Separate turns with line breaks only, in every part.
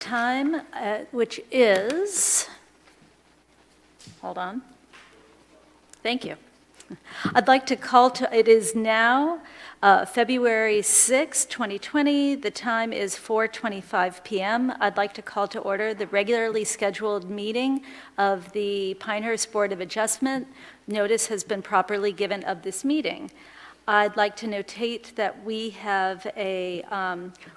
time, which is, hold on. Thank you. I'd like to call to, it is now February 6, 2020. The time is 4:25 p.m. I'd like to call to order the regularly scheduled meeting of the Pinehurst Board of Adjustment. Notice has been properly given of this meeting. I'd like to notate that we have a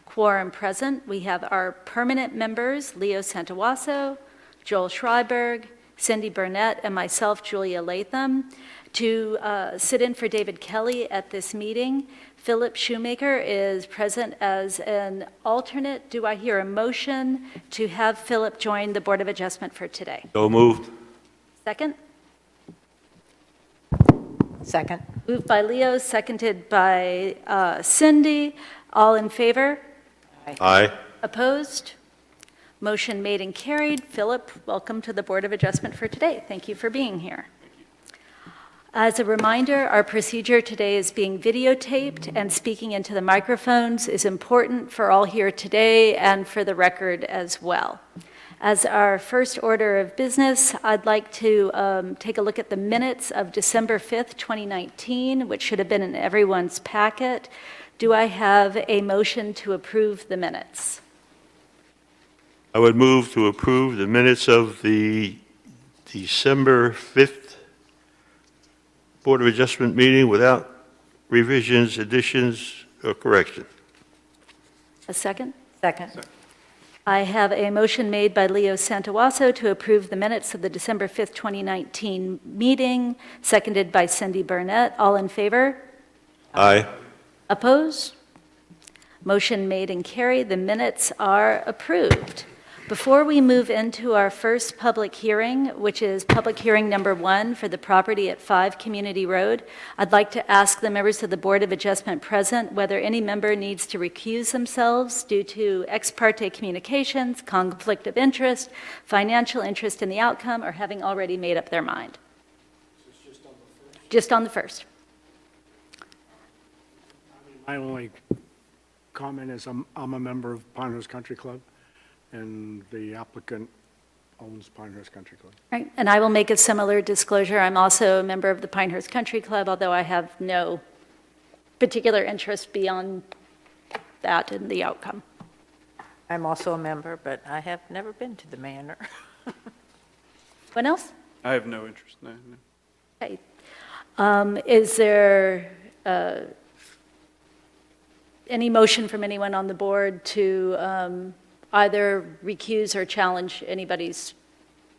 quorum present. We have our permanent members, Leo Santawasso, Joel Schreiberg, Cindy Burnett, and myself, Julia Latham. To sit in for David Kelly at this meeting, Philip Shoemaker is present as an alternate. Do I hear a motion to have Philip join the Board of Adjustment for today?
So moved.
Second?
Second.
Moved by Leo, seconded by Cindy. All in favor?
Aye.
Opposed? Motion made and carried. Philip, welcome to the Board of Adjustment for today. Thank you for being here. As a reminder, our procedure today is being videotaped, and speaking into the microphones is important for all here today and for the record as well. As our first order of business, I'd like to take a look at the minutes of December 5th, 2019, which should have been in everyone's packet. Do I have a motion to approve the minutes?
I would move to approve the minutes of the December 5th Board of Adjustment meeting without revisions, additions, or correction.
A second?
Second.
I have a motion made by Leo Santawasso to approve the minutes of the December 5th, 2019 meeting, seconded by Cindy Burnett. All in favor?
Aye.
Opposed? Motion made and carried. The minutes are approved. Before we move into our first public hearing, which is public hearing number 1 for the property at 5 Community Road, I'd like to ask the members of the Board of Adjustment present whether any member needs to recuse themselves due to ex parte communications, conflict of interest, financial interest in the outcome, or having already made up their mind. Just on the first.
My only comment is I'm a member of Pinehurst Country Club, and the applicant owns Pinehurst Country Club.
Right, and I will make a similar disclosure. I'm also a member of the Pinehurst Country Club, although I have no particular interest beyond that in the outcome.
I'm also a member, but I have never been to the manor.
Anyone else?
I have no interest, no.
Okay. Is there any motion from anyone on the board to either recuse or challenge anybody's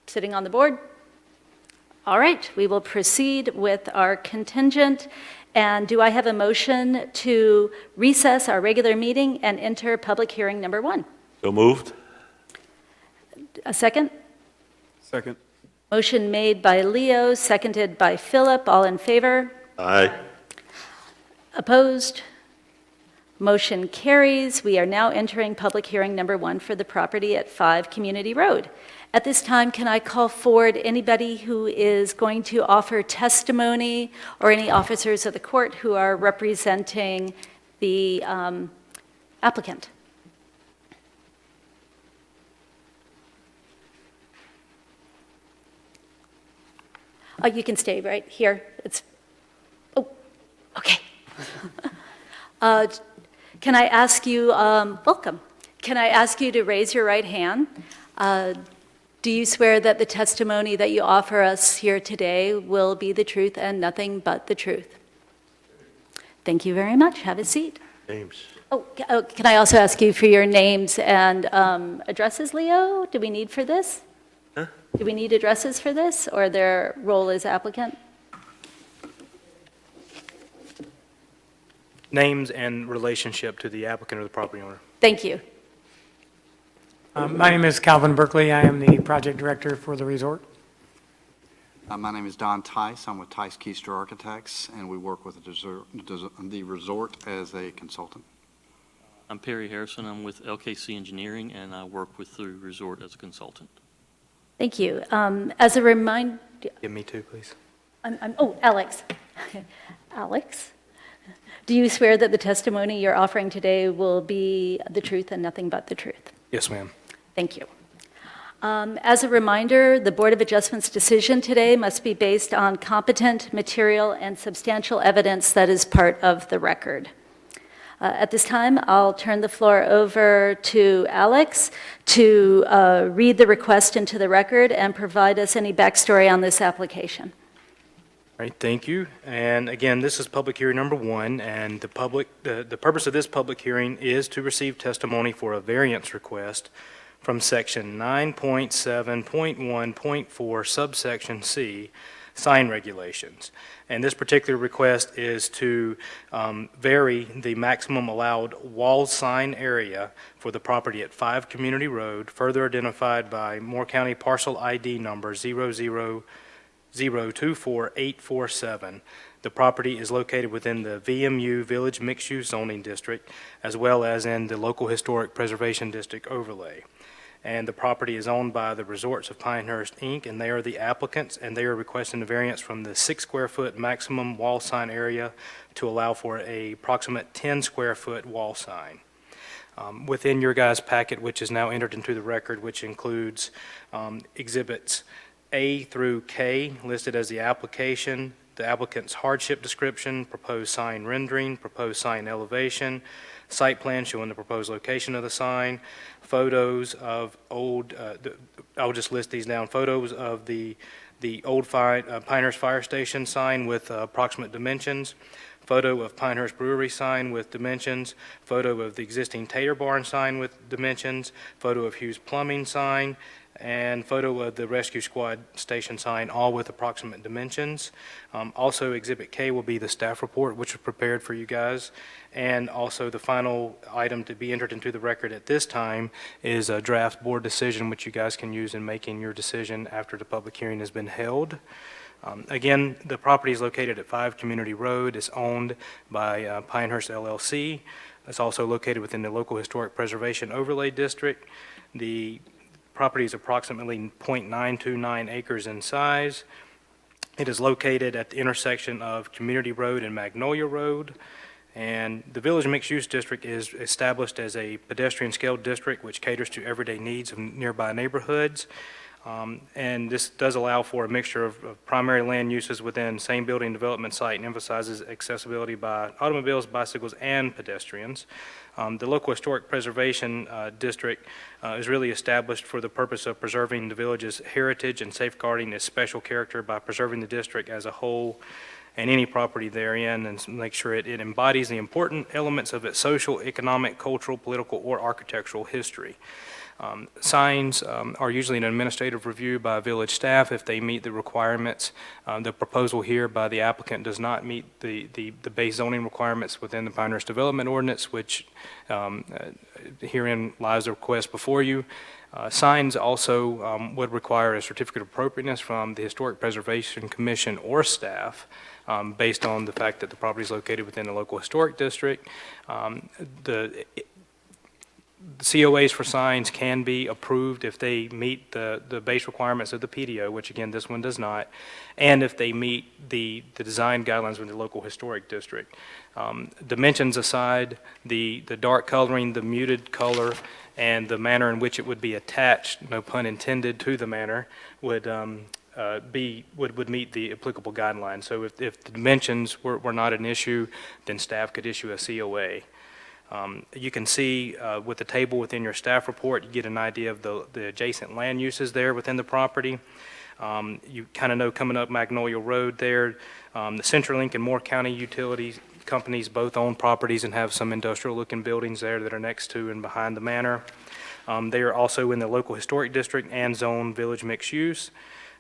sitting on the board? All right, we will proceed with our contingent. And do I have a motion to recess our regular meeting and enter public hearing number 1?
So moved.
A second?
Second.
Motion made by Leo, seconded by Philip. All in favor?
Aye.
Opposed? Motion carries. We are now entering public hearing number 1 for the property at 5 Community Road. At this time, can I call forward anybody who is going to offer testimony or any officers of the court who are representing the applicant? Oh, you can stay right here. Oh, okay. Can I ask you, welcome. Can I ask you to raise your right hand? Do you swear that the testimony that you offer us here today will be the truth and nothing but the truth? Thank you very much. Have a seat.
James.
Oh, can I also ask you for your names and addresses, Leo? Do we need for this?
Huh?
Do we need addresses for this, or their role as applicant?
Names and relationship to the applicant or the property owner.
Thank you.
My name is Calvin Berkeley. I am the project director for the resort.
My name is Don Tice. I'm with Tice Keister Architects, and we work with the resort as a consultant.
I'm Perry Harrison. I'm with LKC Engineering, and I work with the resort as a consultant.
Thank you. As a reminder,
Give me two, please.
oh, Alex. Alex, do you swear that the testimony you're offering today will be the truth and nothing but the truth?
Yes, ma'am.
Thank you. As a reminder, the Board of Adjustment's decision today must be based on competent material and substantial evidence that is part of the record. At this time, I'll turn the floor over to Alex to read the request into the record and provide us any backstory on this application.
All right, thank you. And again, this is public hearing number 1, and the purpose of this public hearing is to receive testimony for a variance request from section 9.7.1.4 subsection C, sign regulations. And this particular request is to vary the maximum allowed wall sign area for the property at 5 Community Road, further identified by Moore County parcel ID number 0024847. The property is located within the VMU Village Mixed Use Zoning District, as well as in the Local Historic Preservation District overlay. And the property is owned by the Resorts of Pinehurst, Inc., and they are the applicants, and they are requesting a variance from the 6 square foot maximum wall sign area to allow for a approximate 10 square foot wall sign. Within your guys' packet, which is now entered into the record, which includes exhibits A through K listed as the application, the applicant's hardship description, proposed sign rendering, proposed sign elevation, site plan showing the proposed location of the sign, photos of old, I'll just list these down, photos of the old Pinehurst Fire Station sign with approximate dimensions, photo of Pinehurst Brewery sign with dimensions, photo of the existing Tater Barn sign with dimensions, photo of Hughes Plumbing sign, and photo of the Rescue Squad station sign, all with approximate dimensions. Also, Exhibit K will be the staff report, which was prepared for you guys. And also, the final item to be entered into the record at this time is a draft board decision, which you guys can use in making your decision after the public hearing has been held. Again, the property is located at 5 Community Road. It's owned by Pinehurst LLC. It's also located within the Local Historic Preservation Overlay District. The property is approximately 0.929 acres in size. It is located at the intersection of Community Road and Magnolia Road. And the Village Mixed Use District is established as a pedestrian scale district which caters to everyday needs of nearby neighborhoods. And this does allow for a mixture of primary land uses within same building development site and emphasizes accessibility by automobiles, bicycles, and pedestrians. The Local Historic Preservation District is really established for the purpose of preserving the village's heritage and safeguarding its special character by preserving the district as a whole and any property therein, and make sure it embodies the important elements of its social, economic, cultural, political, or architectural history. Signs are usually an administrative review by village staff if they meet the requirements. The proposal here by the applicant does not meet the base zoning requirements within the Pinehurst Development Ordinance, which herein lies the request before you. Signs also would require a certificate of appropriateness from the Historic Preservation Commission or staff based on the fact that the property is located within the local historic district. The COAs for signs can be approved if they meet the base requirements of the PDO, which again, this one does not, and if they meet the design guidelines with the local historic district. Dimensions aside, the dark coloring, the muted color, and the manner in which it would be attached, no pun intended, to the manner would meet the applicable guidelines. So if the dimensions were not an issue, then staff could issue a COA. You can see with the table within your staff report, you get an idea of the adjacent land uses there within the property. You kind of know coming up Magnolia Road there, the CenturyLink and Moore County Utilities companies both own properties and have some industrial looking buildings there that are next to and behind the manor. They are also in the local historic district and zone village mixed use.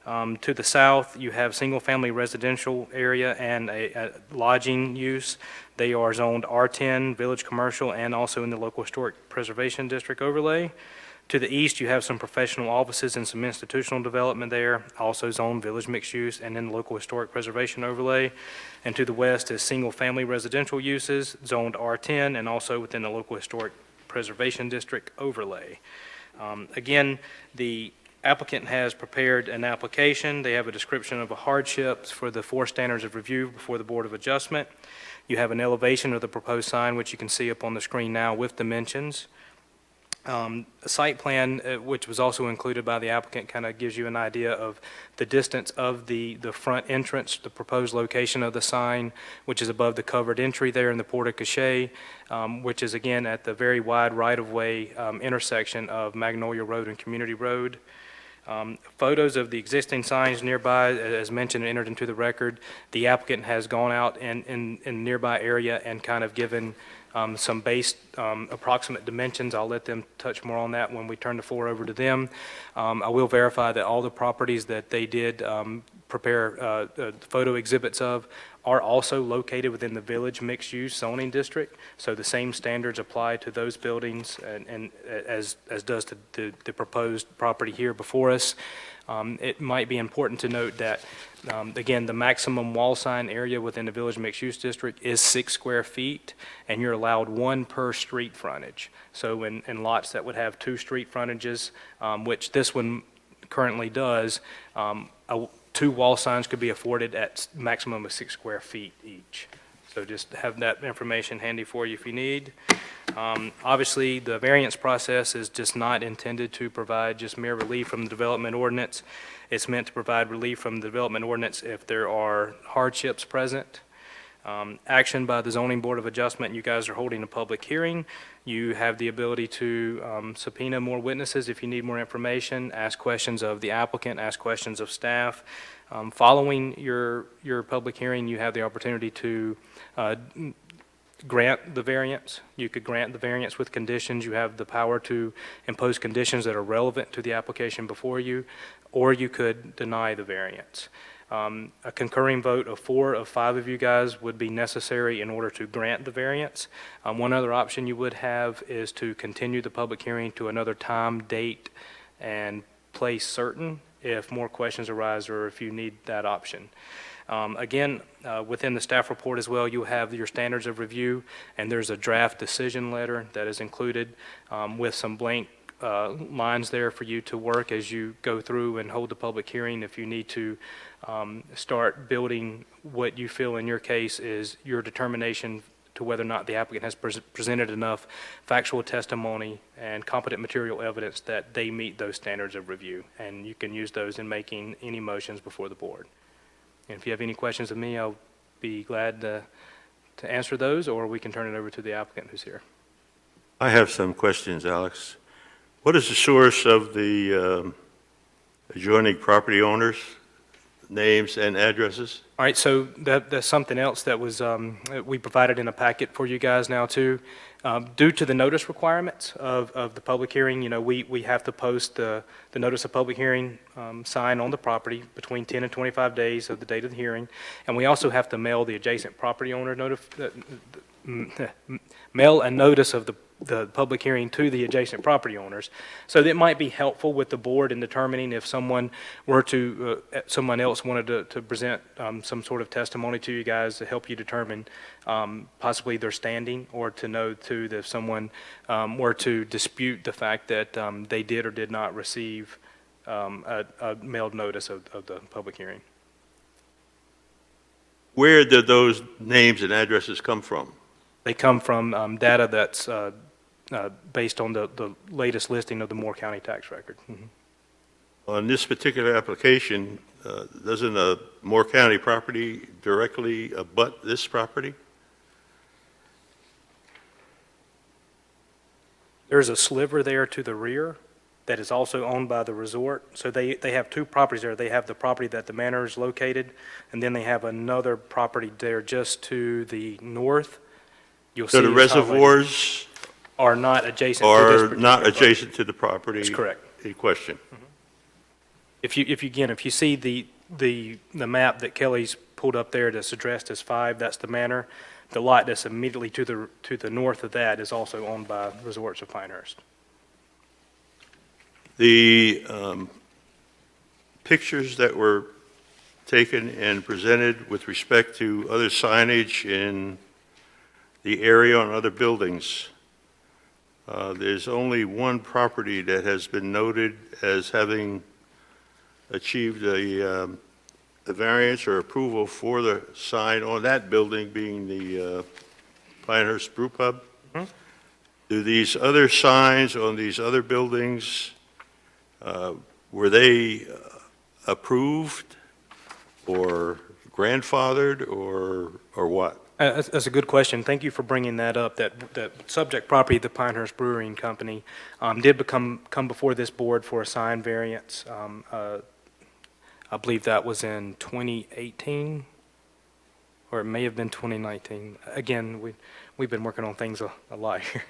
To the south, you have single-family residential area and a lodging use. They are zoned R10, village commercial, and also in the local historic preservation district overlay. To the east, you have some professional offices and some institutional development there, also zoned village mixed use and in the local historic preservation overlay. And to the west is single-family residential uses, zoned R10, and also within the local historic preservation district overlay. Again, the applicant has prepared an application. They have a description of the hardships for the 4 standards of review before the Board of Adjustment. You have an elevation of the proposed sign, which you can see up on the screen now with dimensions. A site plan, which was also included by the applicant, kind of gives you an idea of the distance of the front entrance, the proposed location of the sign, which is above the covered entry there in the porte cochere, which is again at the very wide right-of-way intersection of Magnolia Road and Community Road. Photos of the existing signs nearby, as mentioned and entered into the record. The applicant has gone out in nearby area and kind of given some base approximate dimensions. I'll let them touch more on that when we turn the floor over to them. I will verify that all the properties that they did prepare photo exhibits of are also located within the Village Mixed-Use Zoning District, so the same standards apply to those buildings and as does to the proposed property here before us. It might be important to note that, again, the maximum wall sign area within the Village Mixed-Use District is 6 square feet, and you're allowed 1 per street frontage. So in lots that would have 2 street frontages, which this one currently does, 2 wall signs could be afforded at maximum of 6 square feet each. So just have that information handy for you if you need. Obviously, the variance process is just not intended to provide just mere relief from the development ordinance. It's meant to provide relief from the development ordinance if there are hardships present. Action by the Zoning Board of Adjustment, you guys are holding a public hearing. You have the ability to subpoena more witnesses if you need more information, ask questions of the applicant, ask questions of staff. Following your public hearing, you have the opportunity to grant the variance. You could grant the variance with conditions. You have the power to impose conditions that are relevant to the application before you, or you could deny the variance. A concurring vote of 4 of 5 of you guys would be necessary in order to grant the variance. One other option you would have is to continue the public hearing to another time, date, and place certain if more questions arise or if you need that option. Again, within the staff report as well, you have your standards of review, and there's a draft decision letter that is included with some blank lines there for you to work as you go through and hold the public hearing if you need to start building what you feel in your case is your determination to whether or not the applicant has presented enough factual testimony and competent material evidence that they meet those standards of review. And you can use those in making any motions before the board. And if you have any questions of me, I'll be glad to answer those, or we can turn it over to the applicant who's here.
I have some questions, Alex. What is the source of the adjoining property owners' names and addresses?
All right, so that's something else that was, we provided in a packet for you guys now too. Due to the notice requirements of the public hearing, you know, we have to post the notice of public hearing sign on the property between 10 and 25 days of the date of the hearing. And we also have to mail the adjacent property owner mail a notice of the public hearing to the adjacent property owners. So that might be helpful with the board in determining if someone were to, someone else wanted to present some sort of testimony to you guys to help you determine possibly their standing, or to know too that if someone were to dispute the fact that they did or did not receive a mailed notice of the public hearing.
Where did those names and addresses come from?
They come from data that's based on the latest listing of the Moore County tax record. Mhm.
On this particular application, doesn't a Moore County property directly abut this property?
There's a sliver there to the rear that is also owned by the resort. So they have 2 properties there. They have the property that the manor is located, and then they have another property there just to the north. You'll
So
see
the
it's highlighted. reservoirs are not adjacent to this
Are
particular
not
property.
adjacent to the property?
That's correct.
In question.
If you see the map that Kelly's pulled up there that's addressed as 5, that's the manor. The lot that's immediately to the north of that is also owned by Resorts of Pinehurst.
The pictures that were taken and presented with respect to other signage in the area on other buildings, there's only one property that has been noted as having achieved a variance or approval for the sign on that building, being the Pinehurst Brew Pub.
Mhm.
Do these other signs on these other buildings, were they approved or grandfathered or what?
That's a good question. Thank you for bringing that up. That subject property, the Pinehurst Brewing Company, did come before this board for a sign variance. I believe that was in 2018, or it may have been 2019. Again, we've been working on things a lot here.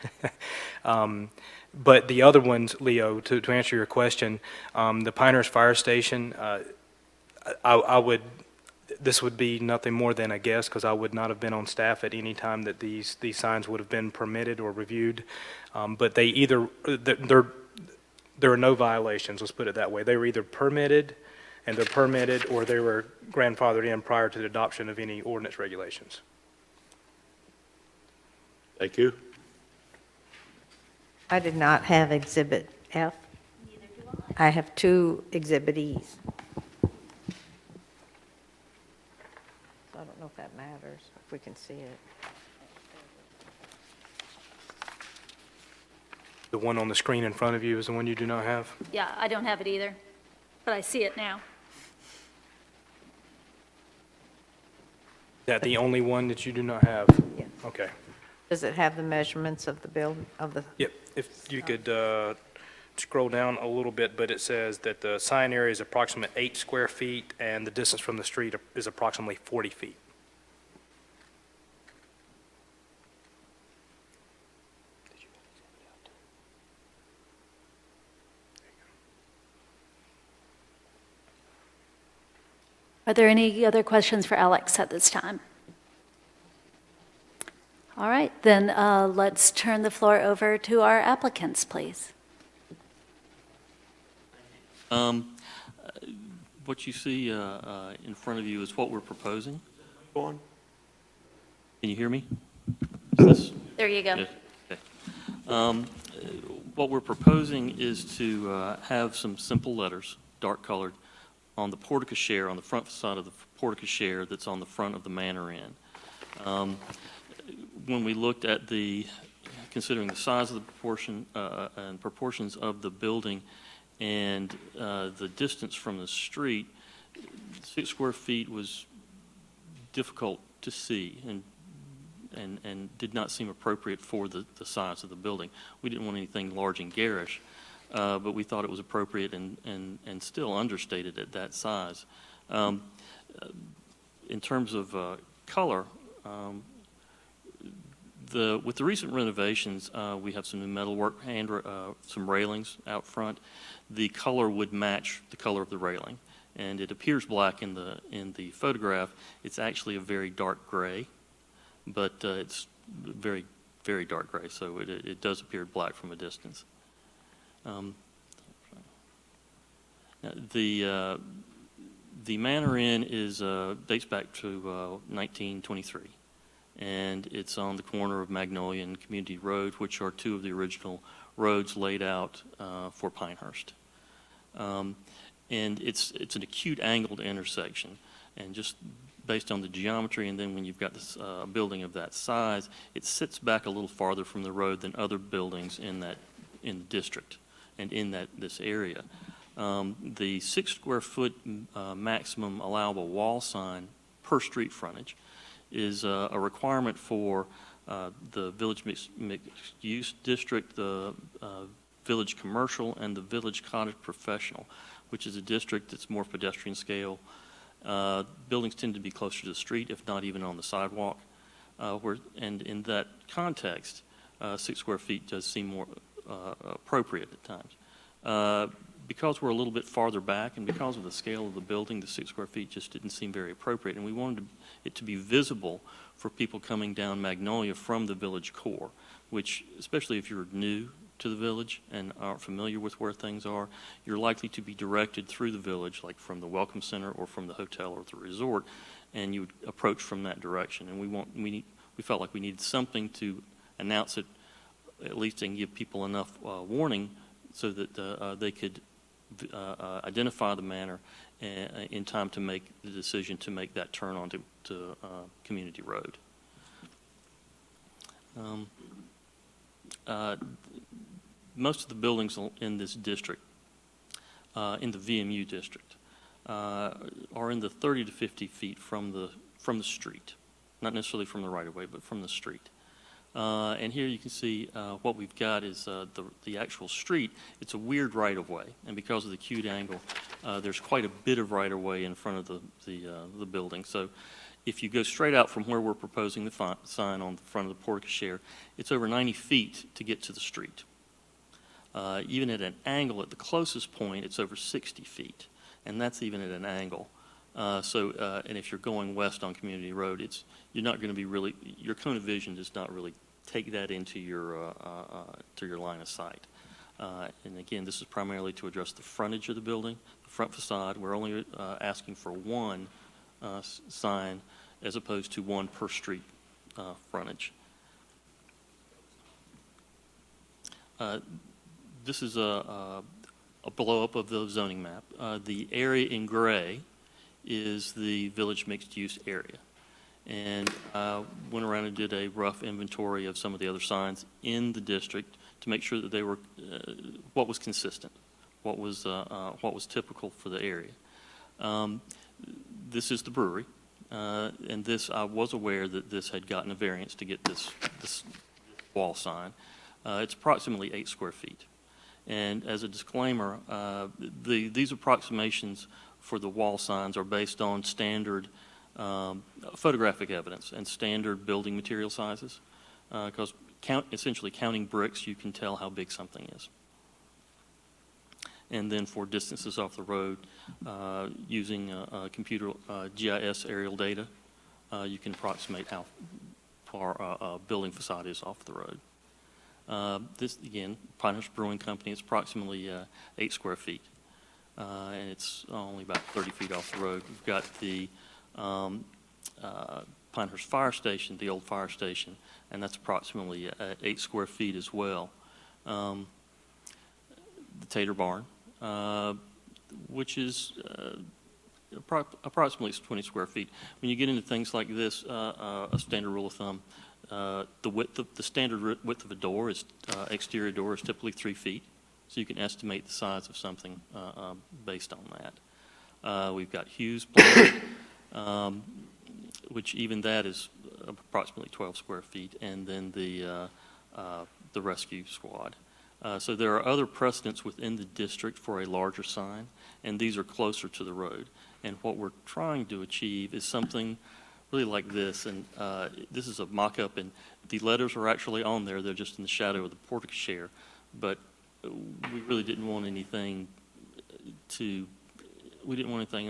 But the other ones, Leo, to answer your question, the Pinehurst Fire Station, this would be nothing more than a guess, because I would not have been on staff at any time that these signs would have been permitted or reviewed. But they either, there are no violations, let's put it that way. They were either permitted, or they were grandfathered in prior to the adoption of any ordinance regulations.
Thank you.
I did not have Exhibit F. I have 2 Exhibit Es. I don't know if that matters, if we can see it.
The one on the screen in front of you is the one you do not have?
Yeah, I don't have it either, but I see it now.
Is that the only one that you do not have?
Yes.
Okay.
Does it have the measurements of the building, of the,
Yep, if you could scroll down a little bit, but it says that the sign area is approximately 8 square feet, and the distance from the street is approximately 40 feet.
Are there any other questions for Alex at this time? All right, then let's turn the floor over to our applicants, please.
What you see in front of you is what we're proposing.
Go on.
Can you hear me? Is this?
There you go.
Yeah, okay. What we're proposing is to have some simple letters, dark colored, on the porte-cochere, on the front facade of the porte-cochere that's on the front of the Manor Inn. When we looked at considering the size of the proportion and proportions of the building and the distance from the street, 6 square feet was difficult to see and did not seem appropriate for the size of the building. We didn't want anything large and garish, but we thought it was appropriate and still understated at that size. In terms of color, with the recent renovations, we have some new metalwork, some railings out front. The color would match the color of the railing, and it appears black in the photograph. It's actually a very dark gray, but it's very, very dark gray, so it does appear black from a distance. The Manor Inn dates back to 1923, and it's on the corner of Magnolia and Community Road, which are 2 of the original roads laid out for Pinehurst. And it's an acute angled intersection, and just based on the geometry, and then when you've got this building of that size, it sits back a little farther from the road than other buildings in the district and in this area. The 6 square foot maximum allowable wall sign per street frontage is a requirement for the Village Mixed Use District, the Village Commercial, and the Village Cottage Professional, which is a district that's more pedestrian scale. Buildings tend to be closer to the street, if not even on the sidewalk. And in that context, 6 square feet does seem more appropriate at times. Because we're a little bit farther back, and because of the scale of the building, the 6 square feet just didn't seem very appropriate. And we wanted it to be visible for people coming down Magnolia from the village core, which, especially if you're new to the village and aren't familiar with where things are, you're likely to be directed through the village, like from the Welcome Center or from the hotel or the resort, and you would approach from that direction. And we felt like we needed something to announce it, at least, and give people enough warning so that they could identify the manor in time to make the decision to make that turn onto Community Road. most of the buildings in this district, in the VMU district, are in the 30 to 50 feet from the street, not necessarily from the right-of-way, but from the street. And here you can see what we've got is the actual street. It's a weird right-of-way, and because of the acute angle, there's quite a bit of right-of-way in front of the building. So if you go straight out from where we're proposing the sign on the front of the porte-cochere, it's over 90 feet to get to the street. Even at an angle, at the closest point, it's over 60 feet, and that's even at an angle. And if you're going west on Community Road, you're not going to be really, your cone of vision does not really take that into your line of sight. And again, this is primarily to address the frontage of the building, the front facade. We're only asking for one sign as opposed to one per street frontage. This is a blow-up of the zoning map. The area in gray is the village mixed-use area. And went around and did a rough inventory of some of the other signs in the district to make sure that they were what was consistent, what was typical for the area. This is the brewery, and this I was aware that this had gotten a variance to get this wall sign. It's approximately 8 square feet. And as a disclaimer, these approximations for the wall signs are based on standard photographic evidence and standard building material sizes, because essentially counting bricks, you can tell how big something is. And then for distances off the road, using computer GIS aerial data, you can approximate how far a building facade is off the road. This, again, Pinehurst Brewing Company, it's approximately 8 square feet. And it's only about 30 feet off the road. We've got the Pinehurst Fire Station, the old fire station, and that's approximately 8 square feet as well. The Tater Barn, which is approximately 20 square feet. When you get into things like this, a standard rule of thumb, the standard width of a door is exterior door is typically 3 feet. So you can estimate the size of something based on that. We've got Hughes Plaza, which even that is approximately 12 square feet, and then the rescue squad. So there are other precedents within the district for a larger sign, and these are closer to the road. And what we're trying to achieve is something really like this, and this is a mock-up, and the letters are actually on there. They're just in the shadow of the porte-cochere, but we really didn't want anything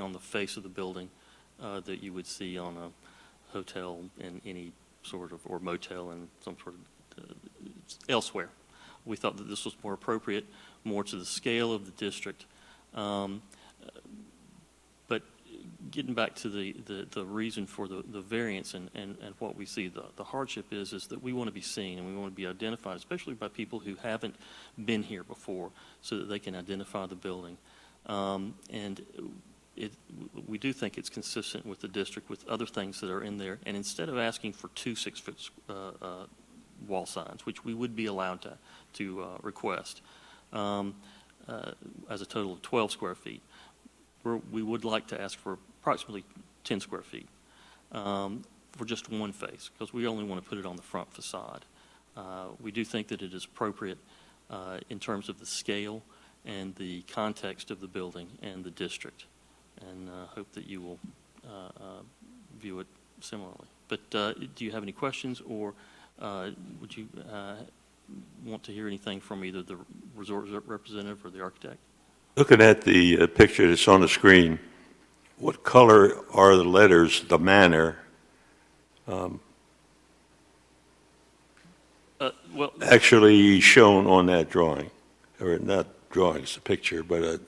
on the face of the building that you would see on a hotel in any sort of, or motel in some sort of elsewhere. We thought that this was more appropriate, more to the scale of the district. But getting back to the reason for the variance and what we see, the hardship is that we want to be seen and we want to be identified, especially by people who haven't been here before, so that they can identify the building. And we do think it's consistent with the district, with other things that are in there. And instead of asking for 2 6-foot wall signs, which we would be allowed to request, as a total of 12 square feet, we would like to ask for approximately 10 square feet for just one face, because we only want to put it on the front facade. We do think that it is appropriate in terms of the scale and the context of the building and the district, and hope that you will view it similarly. But do you have any questions, or would you want to hear anything from either the resort representative or the architect?
Looking at the picture that's on the screen, what color are the letters, the manor,
Well,
actually shown on that drawing? Or not drawing, it's a picture, but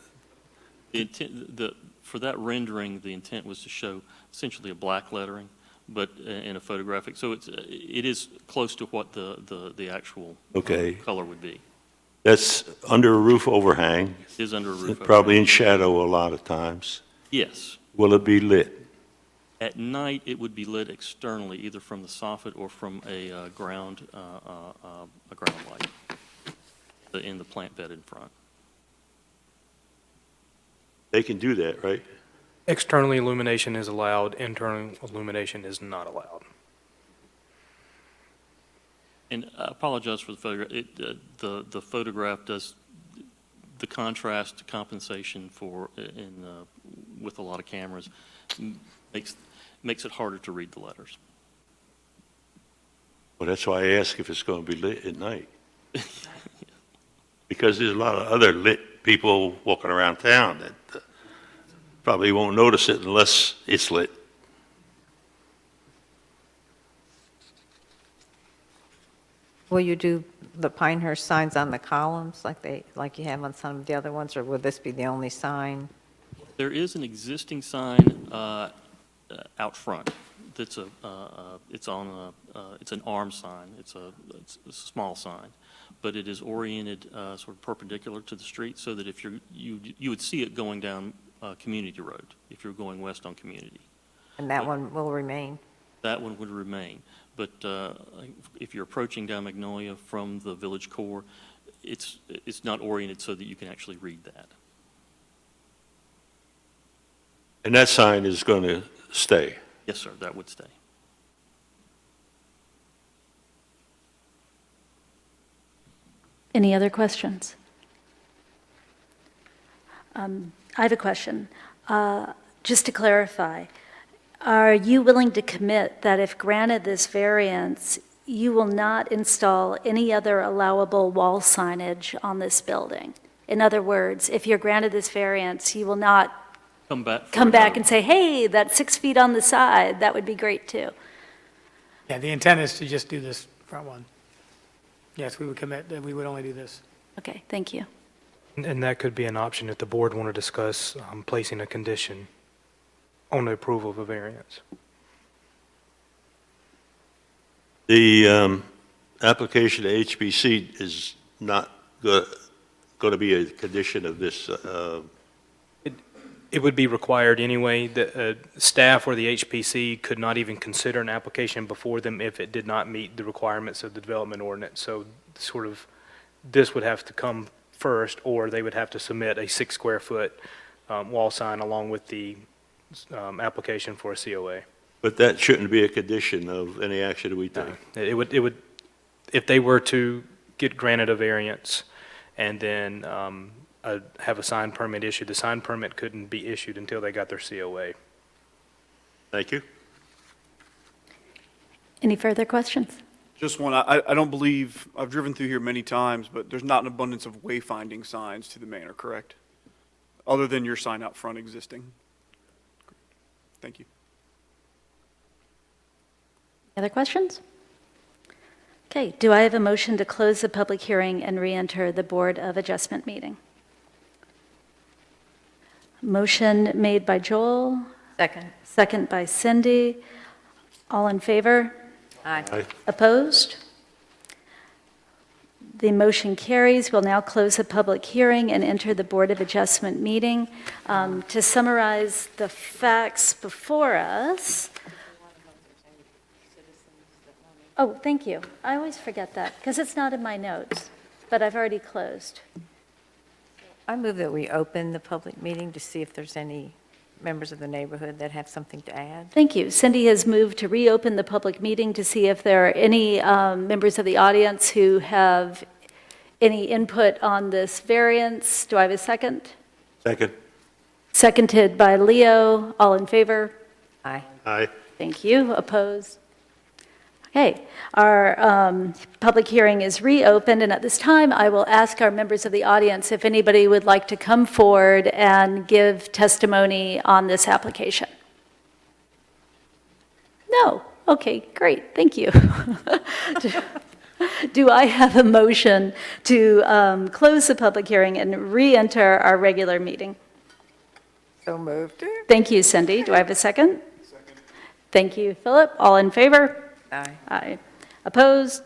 the intent, for that rendering, the intent was to show essentially a black lettering, but in a photographic. So it is close to what the actual
okay.
color would be.
That's under a roof overhang.
It is under a roof.
Probably in shadow a lot of times.
Yes.
Will it be lit?
At night, it would be lit externally, either from the soffit or from a ground light in the plant bed in front.
They can do that, right?
Externally illumination is allowed, internal illumination is not allowed.
And I apologize for the photograph. The photograph does, the contrast compensation for, with a lot of cameras makes it harder to read the letters.
Well, that's why I ask if it's going to be lit at night. Because there's a lot of other lit people walking around town that probably won't notice it unless it's lit.
Will you do the Pinehurst signs on the columns like you have on some of the other ones, or will this be the only sign?
There is an existing sign out front that's it's an arm sign. It's a small sign, but it is oriented sort of perpendicular to the street, so that if you would see it going down Community Road if you're going west on Community.
And that one will remain?
That one would remain. But if you're approaching down Magnolia from the village core, it's not oriented so that you can actually read that.
And that sign is going to stay.
Yes, sir, that would stay.
Any other questions? I have a question. Just to clarify, are you willing to commit that if granted this variance, you will not install any other allowable wall signage on this building? In other words, if you're granted this variance, you will not
Come back.
come back and say, hey, that's 6 feet on the side. That would be great, too.
Yeah, the intent is to just do this front one. Yes, we would commit that we would only do this.
Okay, thank you.
And that could be an option if the board want to discuss placing a condition on the approval of a variance.
The application to HPC is not going to be a condition of this.
It would be required anyway. The staff or the HPC could not even consider an application before them if it did not meet the requirements of the development ordinance. So sort of, this would have to come first, or they would have to submit a 6 square foot wall sign along with the application for a COA.
But that shouldn't be a condition of any action we take.
It would, if they were to get granted a variance and then have a sign permit issued, the sign permit couldn't be issued until they got their COA.
Thank you.
Any further questions?
Just one, I don't believe, I've driven through here many times, but there's not an abundance of wayfinding signs to the manor, correct? Other than your sign out front existing? Thank you.
Other questions? Okay, do I have a motion to close the public hearing and re-enter the Board of Adjustment meeting? Motion made by Joel,
Second.
second by Cindy. All in favor?
Aye.
Aye.
Opposed? The motion carries. We'll now close the public hearing and enter the Board of Adjustment meeting. To summarize the facts before us. Oh, thank you. I always forget that because it's not in my notes, but I've already closed.
I move that we open the public meeting to see if there's any members of the neighborhood that have something to add.
Thank you. Cindy has moved to reopen the public meeting to see if there are any members of the audience who have any input on this variance. Do I have a second?
Second.
Seconded by Leo. All in favor?
Aye.
Aye.
Thank you. Opposed? Okay, our public hearing is reopened, and at this time, I will ask our members of the audience if anybody would like to come forward and give testimony on this application. No? Okay, great, thank you. Do I have a motion to close the public hearing and re-enter our regular meeting?
So moved.
Thank you, Cindy. Do I have a second? Second. Thank you, Philip. All in favor?
Aye.
Aye. Opposed?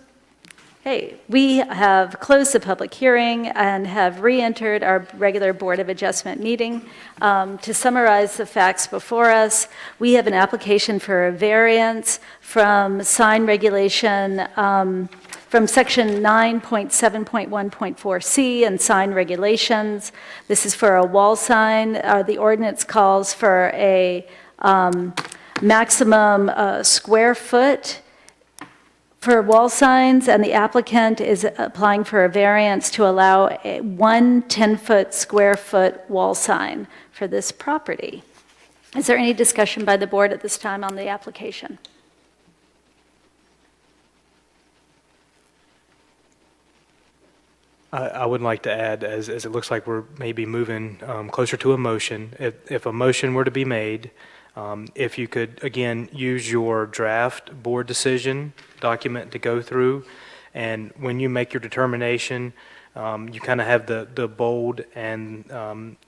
Okay, we have closed the public hearing and have re-entered our regular Board of Adjustment meeting. To summarize the facts before us, we have an application for a variance from sign regulation from Section 9.7.1.4C and sign regulations. This is for a wall sign. The ordinance calls for a maximum square foot for wall signs, and the applicant is applying for a variance to allow one 10-foot square foot wall sign for this property. Is there any discussion by the board at this time on the application?
I would like to add, as it looks like we're maybe moving closer to a motion, if a motion were to be made, if you could, again, use your draft board decision document to go through, and when you make your determination, you kind of have the bold and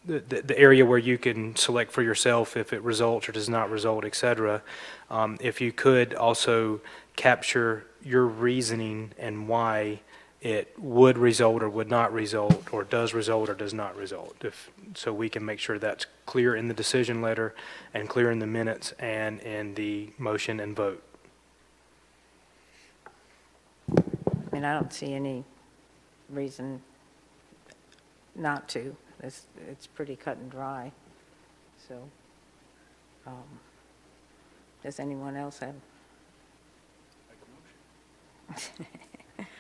the area where you can select for yourself if it results or does not result, et cetera. If you could also capture your reasoning and why it would result or would not result, or does result or does not result, so we can make sure that's clear in the decision letter and clear in the minutes and in the motion and vote.
I mean, I don't see any reason not to. It's pretty cut and dry. So, does anyone else have?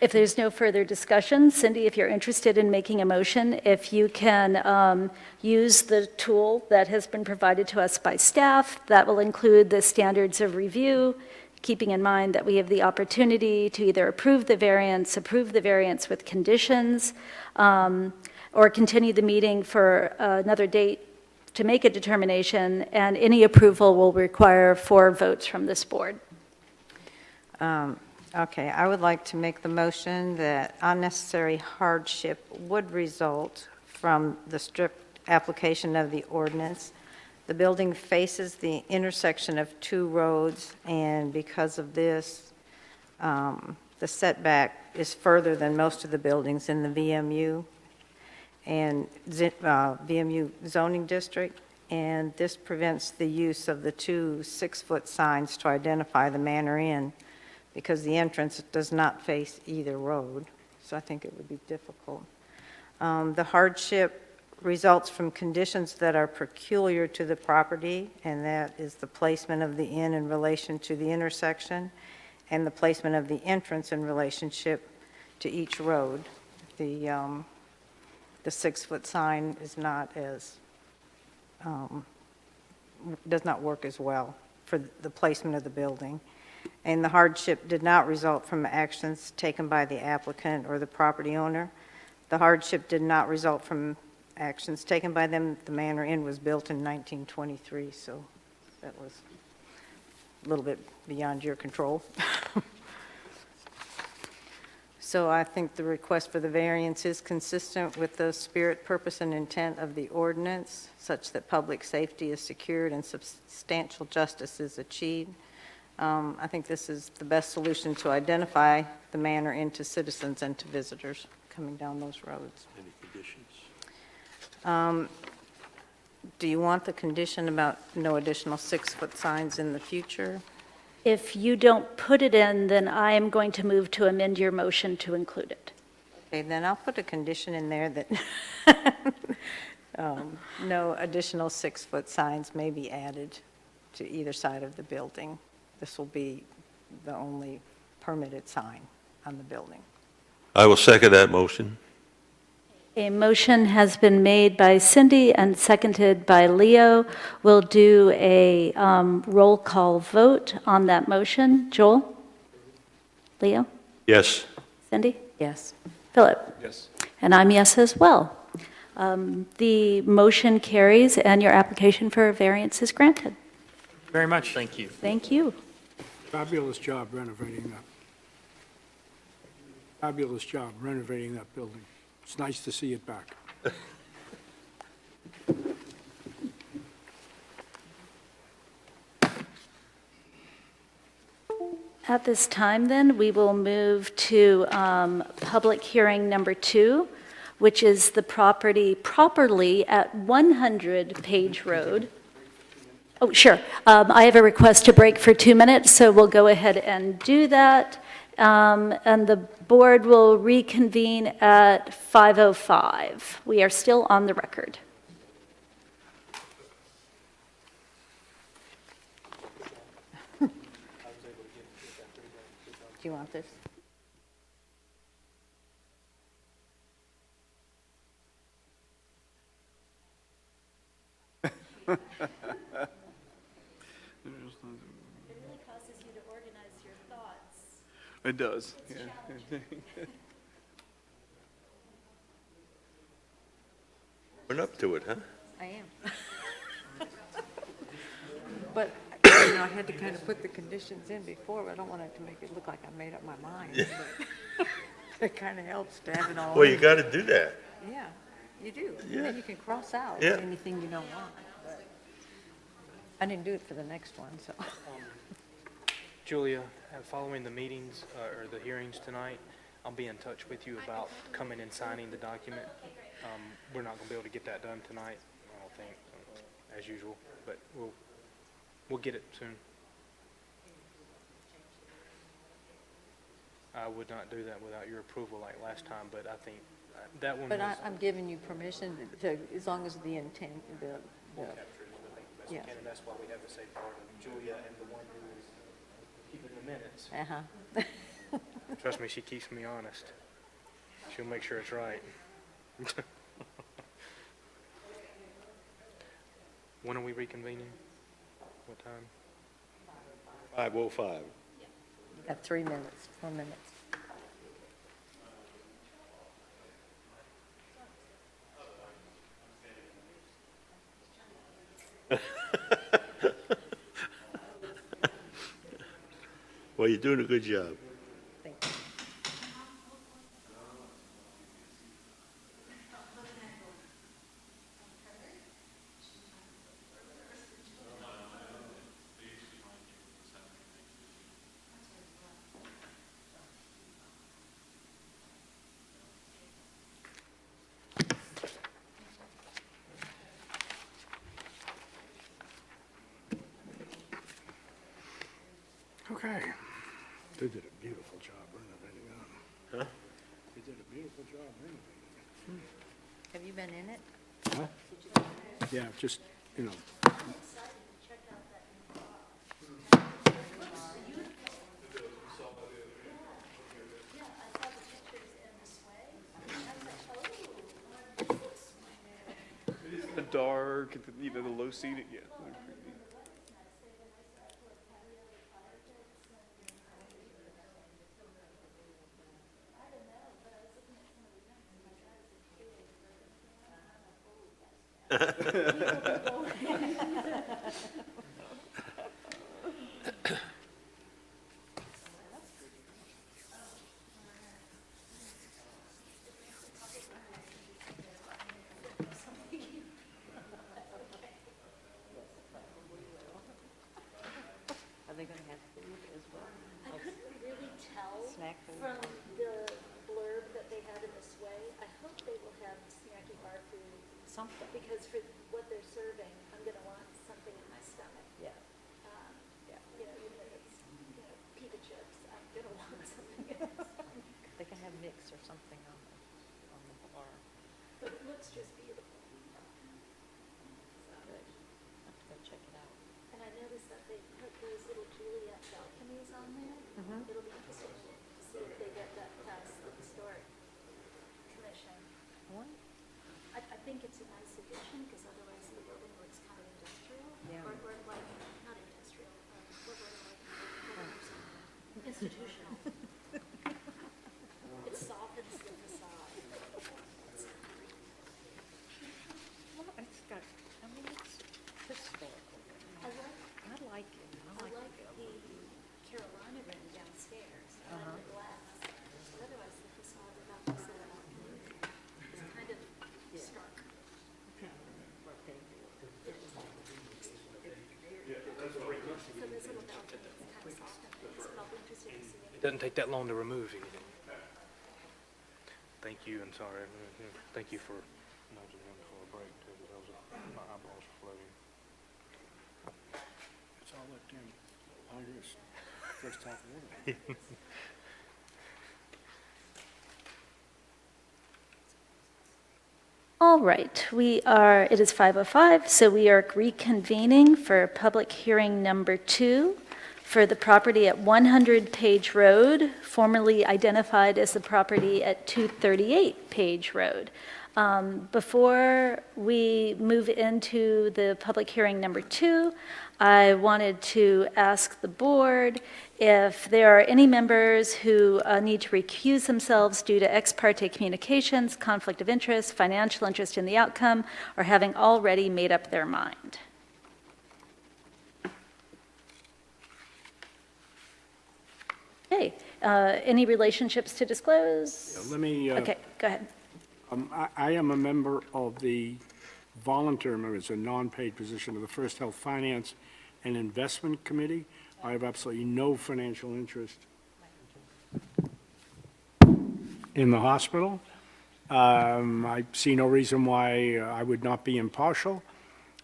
If there's no further discussion, Cindy, if you're interested in making a motion, if you can use the tool that has been provided to us by staff, that will include the standards of review, keeping in mind that we have the opportunity to either approve the variance with conditions, or continue the meeting for another date to make a determination, and any approval will require 4 votes from this board.
Okay, I would like to make the motion that unnecessary hardship would result from the strict application of the ordinance. The building faces the intersection of 2 roads, and because of this, the setback is further than most of the buildings in the VMU and VMU zoning district, and this prevents the use of the 2 6-foot signs to identify the Manor Inn, because the entrance does not face either road, so I think it would be difficult. The hardship results from conditions that are peculiar to the property, and that is the placement of the inn in relation to the intersection and the placement of the entrance in relationship to each road. The 6-foot sign is not as, does not work as well for the placement of the building. And the hardship did not result from actions taken by the applicant or the property owner. The hardship did not result from actions taken by them. The Manor Inn was built in 1923, so that was a little bit beyond your control. So I think the request for the variance is consistent with the spirit, purpose, and intent of the ordinance, such that public safety is secured and substantial justice is achieved. I think this is the best solution to identify the Manor Inn to citizens and to visitors coming down those roads.
Any conditions?
Do you want the condition about no additional 6-foot signs in the future?
If you don't put it in, then I am going to move to amend your motion to include it.
Okay, then I'll put a condition in there that no additional 6-foot signs may be added to either side of the building. This will be the only permitted sign on the building.
I will second that motion.
A motion has been made by Cindy and seconded by Leo. We'll do a roll call vote on that motion. Joel? Leo?
Yes.
Cindy?
Yes.
Philip?
Yes.
And I'm yes as well. The motion carries and your application for a variance is granted.
Very much.
Thank you.
Thank you.
Fabulous job renovating that. Fabulous job renovating that building. It's nice to see it back.
At this time, then, we will move to public hearing number 2, which is the property properly at 100 Page Road. Oh, sure. I have a request to break for 2 minutes, so we'll go ahead and do that. And the board will reconvene at 5:05. We are still on the record.
Do you want this?
It really causes you to organize your thoughts.
It does. Yeah.
Went up to it, huh?
I am. But, I had to kind of put the conditions in before, but I don't want it to make it look like I made up my mind. but It kind of helps to have it all.
Well, you
in.
got to do that.
Yeah, you do.
Yeah.
And then you can cross out
Yeah.
anything you don't want. but I didn't do it for the next one, so.
Julia, following the meetings, or the hearings tonight, I'll be in touch with you about coming and signing the document. We're not gonna be able to get that done tonight, I don't think, as usual, but we'll get it soon. I would not do that without your approval like last time, but I think that one
But
was.
I'm giving you permission to, as long as the intent, the, yeah.
And that's why we have the safe part of Julia and the one who is keeping the minutes.
Uh-huh.
Trust me, she keeps me honest. She'll make sure it's right. When are we reconvening? What time?
5:05.
You got 3 minutes, 4 minutes.
Well, you're doing a good job.
Thank you.
Okay. They did a beautiful job renovating that.
Huh?
They did a beautiful job renovating
Have you been in it?
it. Huh? Yeah, just, you know,
The dark, the low seating, yeah.
Are they going to have food as well?
I couldn't really tell
Snack food?
from the blurb that they had in this way. I hope they will have snacky bar food,
Something.
because for what they're serving, I'm gonna want something in my stomach.
Yeah.
Yeah. Even if it's, pita chips, I'm gonna want something else.
They can have mix or something on the bar.
But it looks just beautiful.
Good. I'll have to go check it out.
And I noticed that they put those little Juliet balconies on there. It'll be interesting to see if they get that past the historic commission.
What?
I think it's a nice addition, because otherwise the building looks kind of industrial.
Yeah.
Or like, not industrial, what word am I looking for? Institutional. It softens the facade.
Well, it's got, it's historical.
I like
I like it.
I like the Carolina room downstairs, I like the glass. But otherwise, the facade without the setup is kind of stark. So this little balcony is kind of soft, it's probably interesting
It doesn't take that long to remove anything. Thank you, and sorry. Thank you for nudging him for a break, too, because my eyeballs were floating.
It's all up to him. Congress, first half of order.
All right, it is 5:05, so we are reconvening for public hearing number 2 for the property at 100 Page Road, formerly identified as the property at 238 Page Road. Before we move into the public hearing number 2, I wanted to ask the board if there are any members who need to recuse themselves due to ex parte communications, conflict of interest, financial interest in the outcome, or having already made up their mind. Okay, any relationships to disclose?
Let me,
Okay, go ahead.
I am a member of the volunteer member, it's a non-paid position of the First Health Finance and Investment Committee. I have absolutely no financial interest in the hospital. I see no reason why I would not be impartial.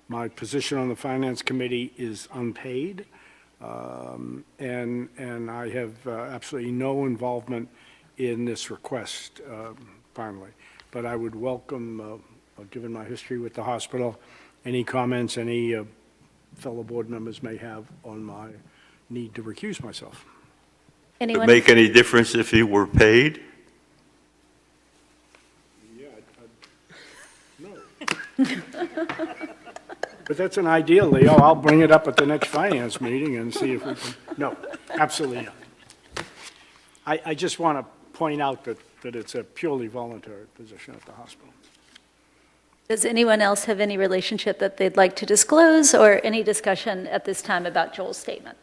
My position on the Finance Committee is unpaid, and I have absolutely no involvement in this request, finally. But I would welcome, given my history with the hospital, any comments any fellow board members may have on my need to recuse myself.
Would it
Anyone?
make any difference if you were paid?
Yeah, no. But that's an ideal, Leo. I'll bring it up at the next finance meeting and see if we can, no, absolutely not. I just want to point out that it's a purely voluntary position at the hospital.
Does anyone else have any relationship that they'd like to disclose, or any discussion at this time about Joel's statement?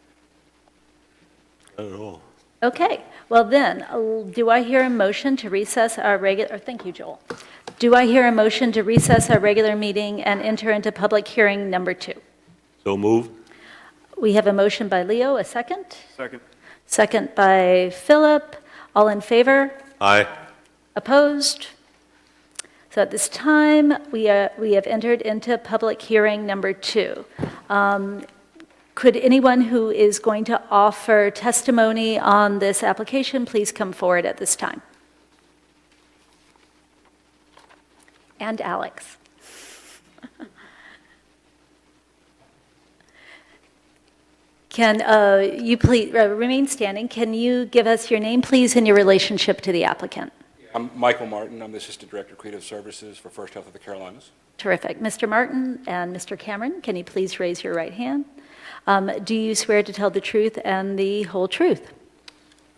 Not at all.
Okay, well then, do I hear a motion to recess our regular, thank you, Joel. Do I hear a motion to recess our regular meeting and enter into public hearing number 2?
So moved?
We have a motion by Leo, a second?
Second.
Second by Philip. All in favor?
Aye.
Opposed? So at this time, we have entered into public hearing number 2. Could anyone who is going to offer testimony on this application please come forward at this time? And Alex. Can you please remain standing? Can you give us your name, please, and your relationship to the applicant?
I'm Michael Martin. I'm the Assistant Director of Creative Services for First Health of the Carolinas.
Terrific. Mr. Martin and Mr. Cameron, can you please raise your right hand? Do you swear to tell the truth and the whole truth?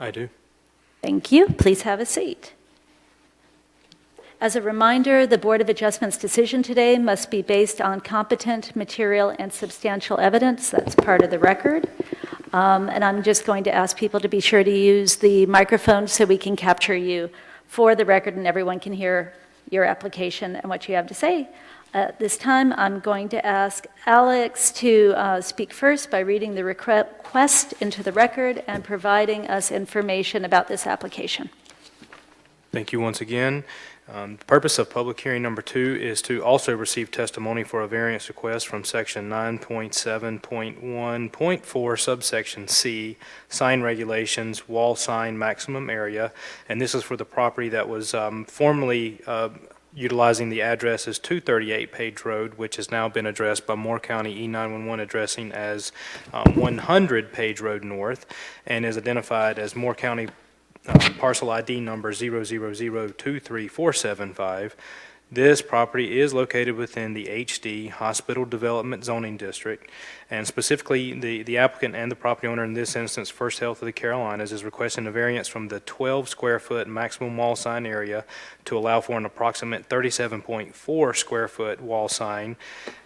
I do.
Thank you. Please have a seat. As a reminder, the Board of Adjustment's decision today must be based on competent material and substantial evidence. That's part of the record. And I'm just going to ask people to be sure to use the microphone so we can capture you for the record and everyone can hear your application and what you have to say. At this time, I'm going to ask Alex to speak first by reading the request into the record and providing us information about this application.
Thank you once again. The purpose of public hearing number 2 is to also receive testimony for a variance request from section 9.7.1.4 subsection C, sign regulations, wall sign maximum area, and this is for the property that was formerly utilizing the address as 238 Page Road, which has now been addressed by Moore County E911 addressing as 100 Page Road North, and is identified as Moore County parcel ID number 000234475. This property is located within the HD Hospital Development Zoning District, and specifically the applicant and the property owner, in this instance First Health of the Carolinas, is requesting a variance from the 12 square foot maximum wall sign area to allow for an approximate 37.4 square foot wall sign,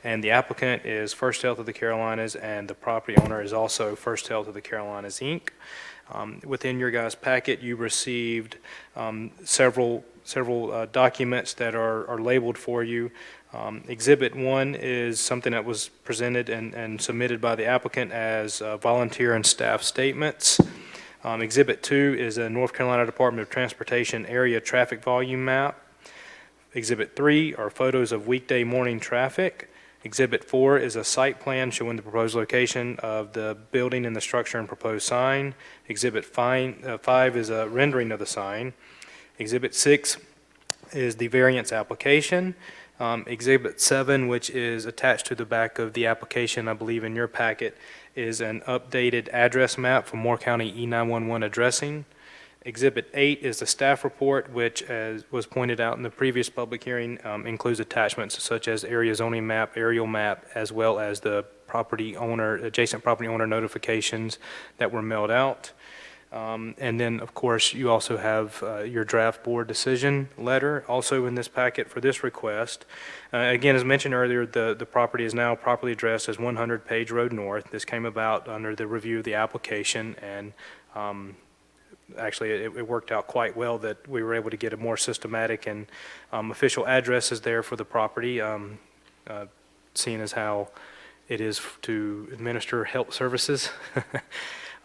and the applicant is First Health of the Carolinas and the property owner is also First Health of the Carolinas, Inc. Within your guys' packet, you received several documents that are labeled for you. Exhibit 1 is something that was presented and submitted by the applicant as volunteer and staff statements. Exhibit 2 is a North Carolina Department of Transportation area traffic volume map. Exhibit 3 are photos of weekday morning traffic. Exhibit 4 is a site plan showing the proposed location of the building and the structure and proposed sign. Exhibit 5 is a rendering of the sign. Exhibit 6 is the variance application. Exhibit 7, which is attached to the back of the application, I believe in your packet, is an updated address map for Moore County E911 addressing. Exhibit 8 is the staff report, which, as was pointed out in the previous public hearing, includes attachments such as area zoning map, aerial map, as well as the property owner, adjacent property owner notifications that were mailed out. And then, of course, you also have your draft board decision letter also in this packet for this request. Again, as mentioned earlier, the property is now properly addressed as 100 Page Road North. This came about under the review of the application, and actually it worked out quite well that we were able to get a more systematic and official addresses there for the property, seeing as how it is to administer health services.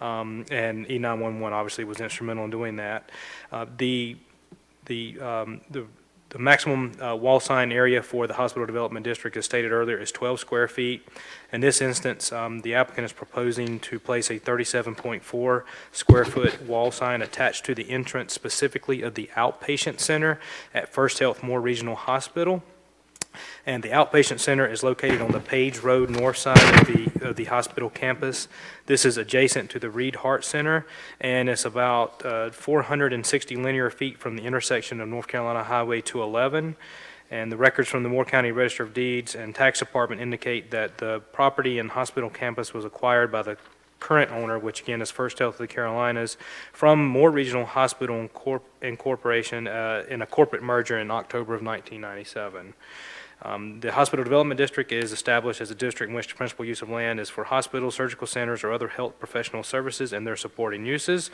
And E911 obviously was instrumental in doing that. The maximum wall sign area for the hospital development district, as stated earlier, is 12 square feet. In this instance, the applicant is proposing to place a 37.4 square foot wall sign attached to the entrance specifically of the outpatient center at First Health Moore Regional Hospital. And the outpatient center is located on the Page Road north side of the hospital campus. This is adjacent to the Reed Heart Center, and it's about 460 linear feet from the intersection of North Carolina Highway 211. And the records from the Moore County Register of Deeds and Tax Department indicate that the property and hospital campus was acquired by the current owner, which again is First Health of the Carolinas, from Moore Regional Hospital Incorporation in a corporate merger in October of 1997. The Hospital Development District is established as a district in which the principal use of land is for hospitals, surgical centers, or other health professional services and their supporting uses.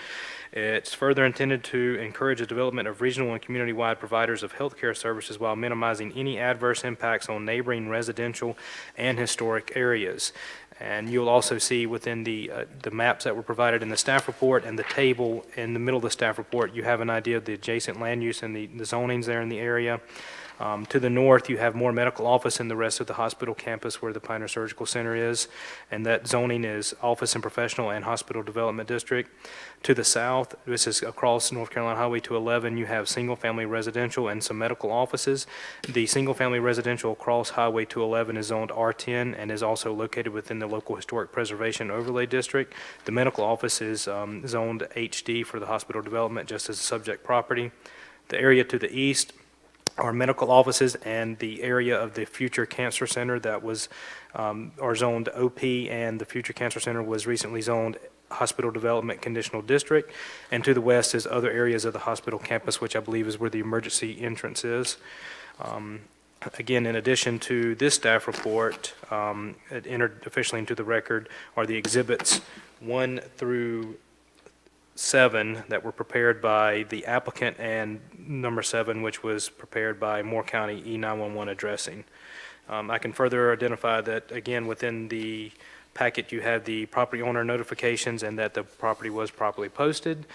It's further intended to encourage the development of regional and community-wide providers of healthcare services while minimizing any adverse impacts on neighboring residential and historic areas. And you'll also see within the maps that were provided in the staff report and the table in the middle of the staff report, you have an idea of the adjacent land use and the zonings there in the area. To the north, you have Moore Medical Office and the rest of the hospital campus where the Pioneer Surgical Center is, and that zoning is Office and Professional and Hospital Development District. To the south, this is across North Carolina Highway 211, you have single-family residential and some medical offices. The single-family residential across Highway 211 is zoned R10 and is also located within the local historic preservation overlay district. The medical office is zoned HD for the hospital development just as a subject property. The area to the east are medical offices, and the area of the future cancer center that was are zoned OP, and the future cancer center was recently zoned hospital development conditional district. And to the west is other areas of the hospital campus, which I believe is where the emergency entrance is. Again, in addition to this staff report, it entered officially into the record are the exhibits 1 through 7 that were prepared by the applicant, and number 7, which was prepared by Moore County E911 addressing. I can further identify that, again, within the packet you have the property owner notifications and that the property was properly posted.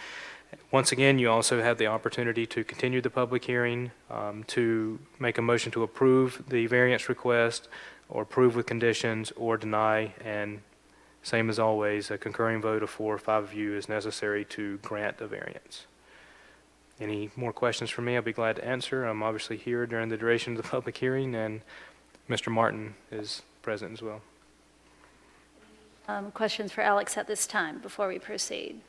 Once again, you also have the opportunity to continue the public hearing, to make a motion to approve the variance request, or approve with conditions, or deny, and same as always, a concurring vote of 4 or 5 of you is necessary to grant a variance. Any more questions from me? I'll be glad to answer. I'm obviously here during the duration of the public hearing, and Mr. Martin is present as well.
Questions for Alex at this time before we proceed?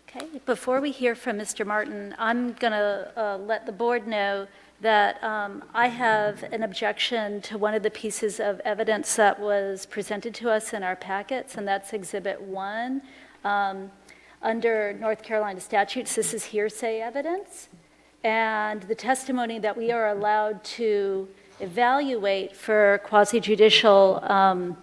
Okay, before we hear from Mr. Martin, I'm going to let the board know that I have an objection to one of the pieces of evidence that was presented to us in our packets, and that's Exhibit 1. Under North Carolina statutes, this is hearsay evidence, and the testimony that we are allowed to evaluate for quasi-judicial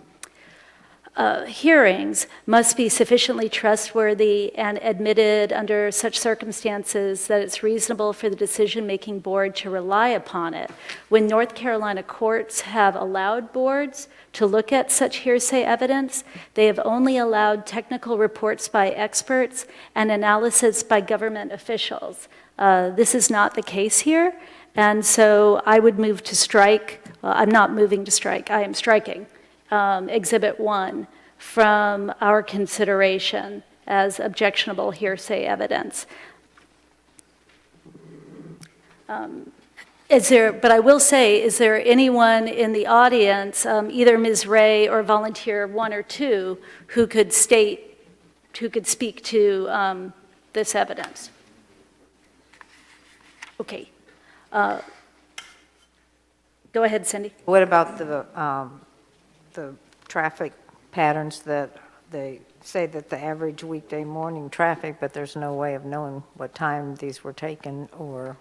hearings must be sufficiently trustworthy and admitted under such circumstances that it's reasonable for the decision-making board to rely upon it. When North Carolina courts have allowed boards to look at such hearsay evidence, they have only allowed technical reports by experts and analysis by government officials. This is not the case here, and so I would move to strike. Well, I'm not moving to strike, I am striking Exhibit 1 from our consideration as objectionable hearsay evidence. But I will say, is there anyone in the audience, either Ms. Ray or volunteer 1 or 2, who could speak to this evidence? Okay. Go ahead, Cindy.
What about the traffic patterns that they say that the average weekday morning traffic, but there's no way of knowing what time these were taken, or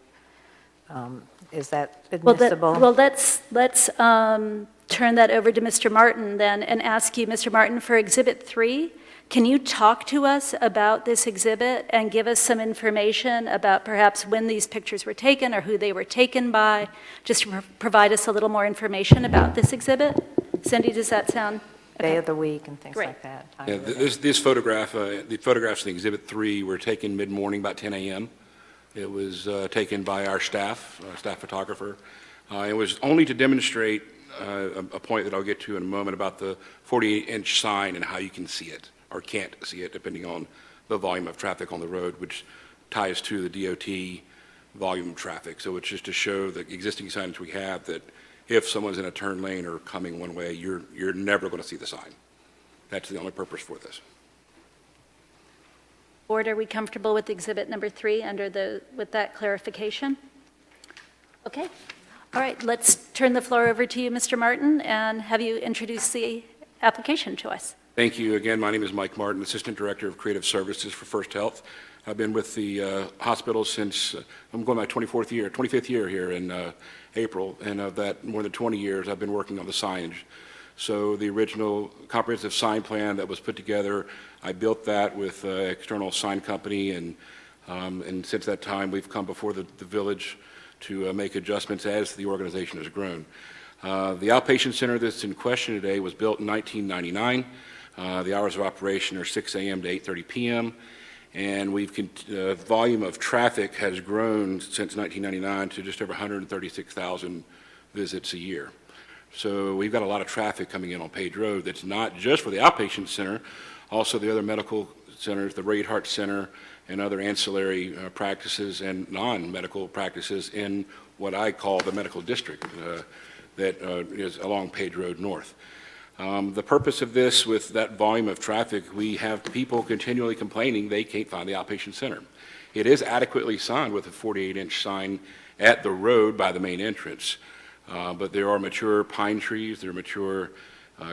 is that admissible?
Well, let's turn that over to Mr. Martin then and ask you, Mr. Martin, for Exhibit 3, can you talk to us about this exhibit and give us some information about perhaps when these pictures were taken or who they were taken by, just to provide us a little more information about this exhibit? Cindy, does that sound?
Day of the week and things
Great.
like that.
Yeah, this photograph, the photographs in Exhibit 3 were taken mid-morning, about 10 a.m. It was taken by our staff photographer. It was only to demonstrate a point that I'll get to in a moment about the 48-inch sign and how you can see it or can't see it, depending on the volume of traffic on the road, which ties to the DOT volume of traffic. So it's just to show the existing signage we have that if someone's in a turn lane or coming one way, you're never going to see the sign. That's the only purpose for this.
Board, are we comfortable with Exhibit number 3 with that clarification? Okay. All right, let's turn the floor over to you, Mr. Martin, and have you introduce the application to us.
Thank you. Again, my name is Mike Martin, Assistant Director of Creative Services for First Health. I've been with the hospital since, I'm going my 25th year here in April, and of that more than 20 years, I've been working on the signage. So the original comprehensive sign plan that was put together, I built that with an external sign company, and since that time, we've come before the village to make adjustments as the organization has grown. The outpatient center that's in question today was built in 1999. The hours of operation are 6 a.m. to 8:30 p.m. And volume of traffic has grown since 1999 to just over 136,000 visits a year. So we've got a lot of traffic coming in on Page Road that's not just for the outpatient center, also the other medical centers, the Ray Hart Center, and other ancillary practices and non-medical practices in what I call the medical district that is along Page Road North. The purpose of this, with that volume of traffic, we have people continually complaining they can't find the outpatient center. It is adequately signed with a 48-inch sign at the road by the main entrance, but there are mature pine trees, there are mature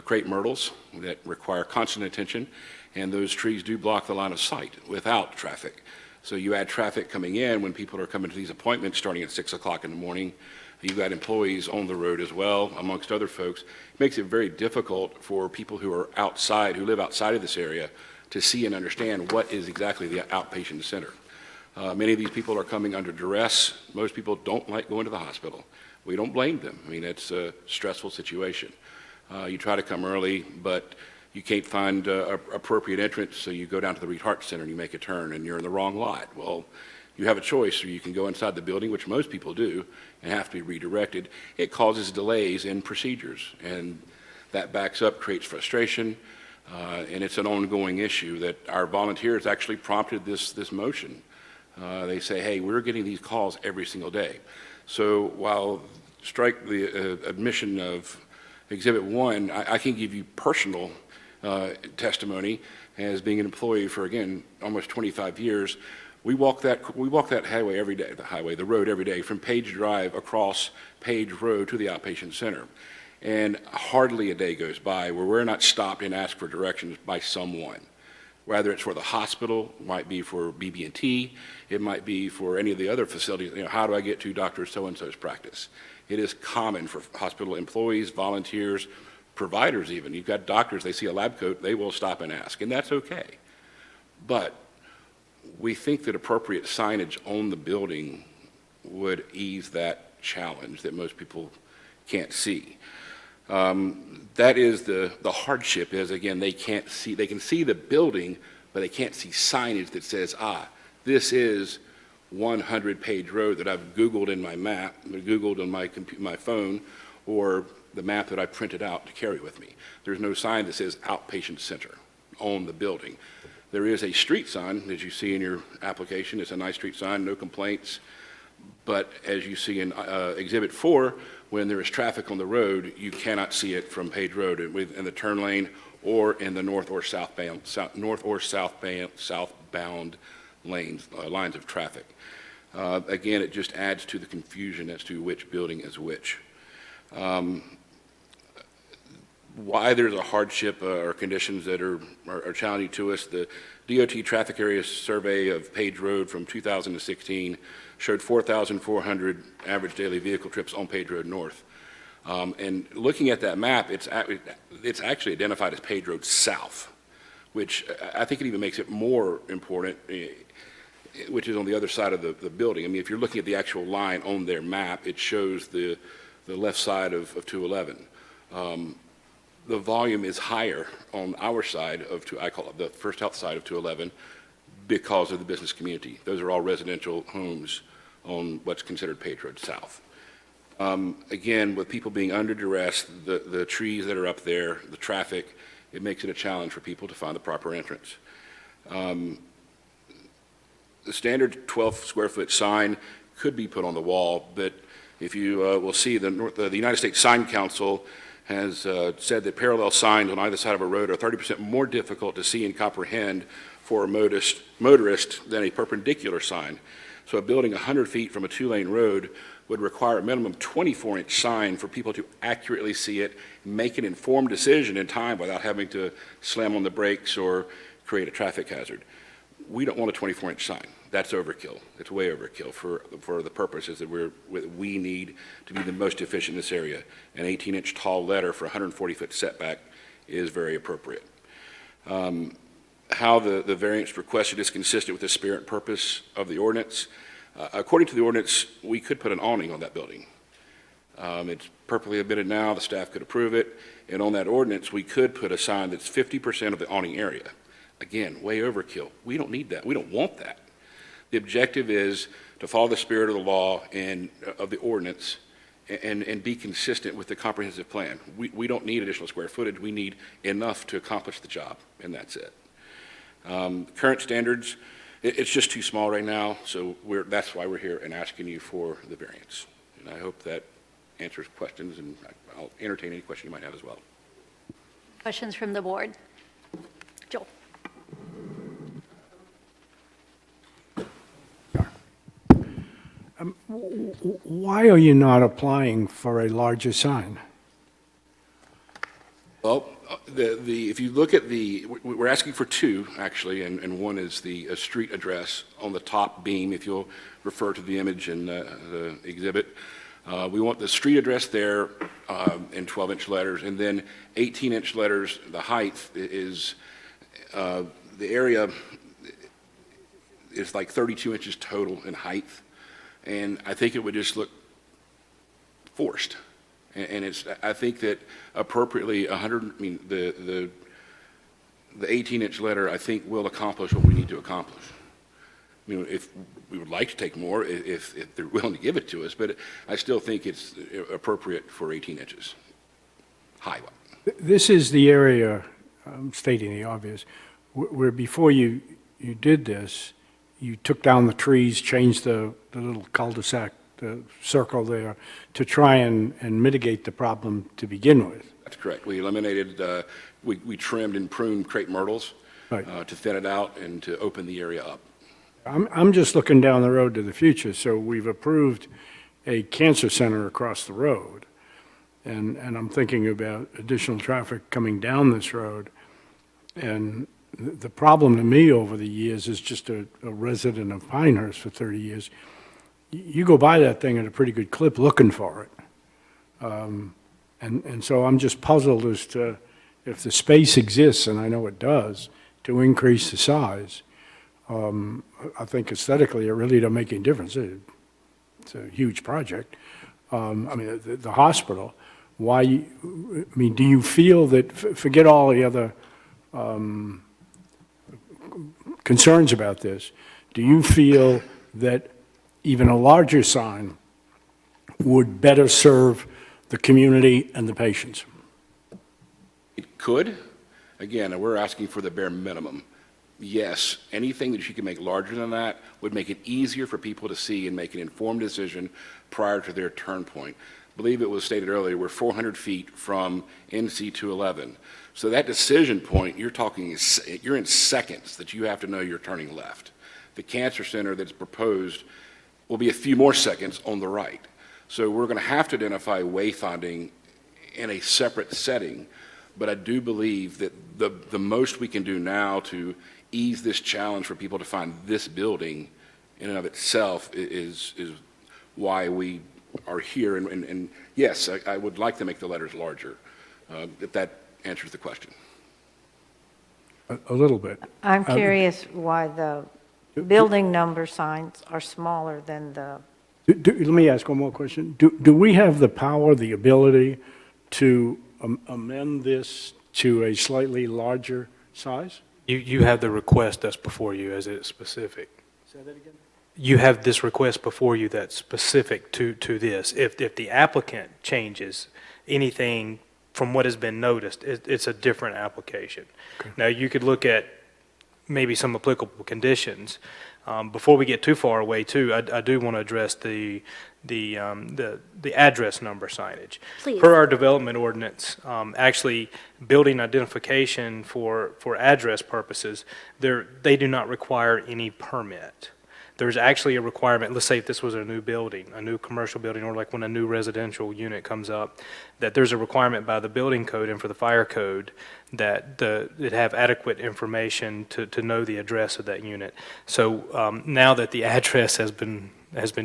crepe myrtles that require constant attention, and those trees do block the line of sight without traffic. So you add traffic coming in when people are coming to these appointments starting at 6 o'clock in the morning. You've got employees on the road as well, amongst other folks. It makes it very difficult for people who are outside, who live outside of this area, to see and understand what is exactly the outpatient center. Many of these people are coming under duress. Most people don't like going to the hospital. We don't blame them. I mean, it's a stressful situation. You try to come early, but you can't find appropriate entrance, so you go down to the Reed Hart Center and you make a turn and you're in the wrong lot. Well, you have a choice, or you can go inside the building, which most people do, and have to be redirected. It causes delays in procedures, and that backs up, creates frustration, and it's an ongoing issue that our volunteers actually prompted this motion. They say, hey, we're getting these calls every single day. So while strike the admission of Exhibit 1, I can give you personal testimony as being an employee for, again, almost 25 years. We walk that highway every day, the road every day, from Page Drive across Page Road to the outpatient center. And hardly a day goes by where we're not stopped and asked for directions by someone. Whether it's for the hospital, it might be for BB&T, it might be for any of the other facilities. You know, how do I get to Dr. So-and-so's practice? It is common for hospital employees, volunteers, providers even. You've got doctors, they see a lab coat, they will stop and ask, and that's okay. But we think that appropriate signage on the building would ease that challenge that most people can't see. That is the hardship is, again, they can see the building, but they can't see signage that says, this is 100 Page Road that I've Googled in my map, Googled on my phone, or the map that I printed out to carry with me. There's no sign that says outpatient center on the building. There is a street sign, as you see in your application. It's a nice street sign, no complaints. But as you see in Exhibit 4, when there is traffic on the road, you cannot see it from Page Road in the turn lane or in the north or southbound lanes, lines of traffic. Again, it just adds to the confusion as to which building is which. Why there's a hardship or conditions that are challenging to us, the DOT Traffic Area Survey of Page Road from 2016 showed 4,400 average daily vehicle trips on Page Road North. And looking at that map, it's actually identified as Page Road South, which I think it even makes it more important, which is on the other side of the building. I mean, if you're looking at the actual line on their map, it shows the left side of 211. The volume is higher on our side of, I call it the First Health side of 211, because of the business community. Those are all residential homes on what's considered Page Road South. Again, with people being under duress, the trees that are up there, the traffic, it makes it a challenge for people to find the proper entrance. The standard 12 square foot sign could be put on the wall, but if you will see, the United States Sign Council has said that parallel signs on either side of a road are 30% more difficult to see and comprehend for a motorist than a perpendicular sign. So a building 100 feet from a two-lane road would require a minimum 24-inch sign for people to accurately see it, make an informed decision in time without having to slam on the brakes or create a traffic hazard. We don't want a 24-inch sign. That's overkill. It's way overkill for the purposes that we need to be the most efficient in this area. An 18-inch tall letter for 140-foot setback is very appropriate. How the variance requested is consistent with the spirit and purpose of the ordinance. According to the ordinance, we could put an awning on that building. It's perfectly admitted now, the staff could approve it, and on that ordinance, we could put a sign that's 50% of the awning area. Again, way overkill. We don't need that. We don't want that. The objective is to follow the spirit of the law and of the ordinance and be consistent with the comprehensive plan. We don't need additional square footage. We need enough to accomplish the job, and that's it. Current standards, it's just too small right now, so that's why we're here and asking you for the variance. And I hope that answers questions, and I'll entertain any question you might have as well.
Questions from the board? Joel?
Why are you not applying for a larger sign?
Well, if you look at we're asking for two, actually, and one is the street address on the top beam, if you'll refer to the image in the exhibit. We want the street address there in 12-inch letters, and then 18-inch letters. The height is, the area is like 32 inches total in height, and I think it would just look forced. And I think that appropriately 100, I mean, the 18-inch letter, I think, will accomplish what we need to accomplish. I mean, if we would like to take more, if they're willing to give it to us, but I still think it's appropriate for 18 inches high.
This is the area, I'm stating the obvious, where before you did this, you took down the trees, changed the little cul-de-sac, the circle there, to try and mitigate the problem to begin with.
That's correct. We eliminated, we trimmed and pruned crepe myrtles
Right.
to thin it out and to open the area up.
I'm just looking down the road to the future, so we've approved a cancer center across the road, and I'm thinking about additional traffic coming down this road, and the problem to me over the years is just a resident of Pinehurst for 30 years. You go by that thing at a pretty good clip looking for it. And so I'm just puzzled as to if the space exists, and I know it does, to increase the size. I think aesthetically, it really don't make any difference. It's a huge project. I mean, the hospital, I mean, do you feel that, forget all the other concerns about this, do you feel that even a larger sign would better serve the community and the patients?
It could. Again, we're asking for the bare minimum. Yes, anything that you can make larger than that would make it easier for people to see and make an informed decision prior to their turn point. I believe it was stated earlier, we're 400 feet from NC 211. So that decision point, you're in seconds that you have to know you're turning left. The cancer center that's proposed will be a few more seconds on the right. So we're going to have to identify wayfinding in a separate setting, but I do believe that the most we can do now to ease this challenge for people to find this building in and of itself is why we are here. And yes, I would like to make the letters larger, if that answers the question.
A little bit.
I'm curious why the building number signs are smaller than the,
Let me ask one more question. Do we have the power, the ability to amend this to a slightly larger size?
You have the request that's before you as it's specific.
Say that again?
You have this request before you that's specific to this. If the applicant changes anything from what has been noticed, it's a different application.
Okay.
Now, you could look at maybe some applicable conditions. Before we get too far away, too, I do want to address the address number signage.
Please.
Per our development ordinance, actually, building identification for address purposes, they do not require any permit. There's actually a requirement, let's say if this was a new building, a new commercial building, or like when a new residential unit comes up, that there's a requirement by the building code and for the fire code that it have adequate information to know the address of that unit. So now that the address has been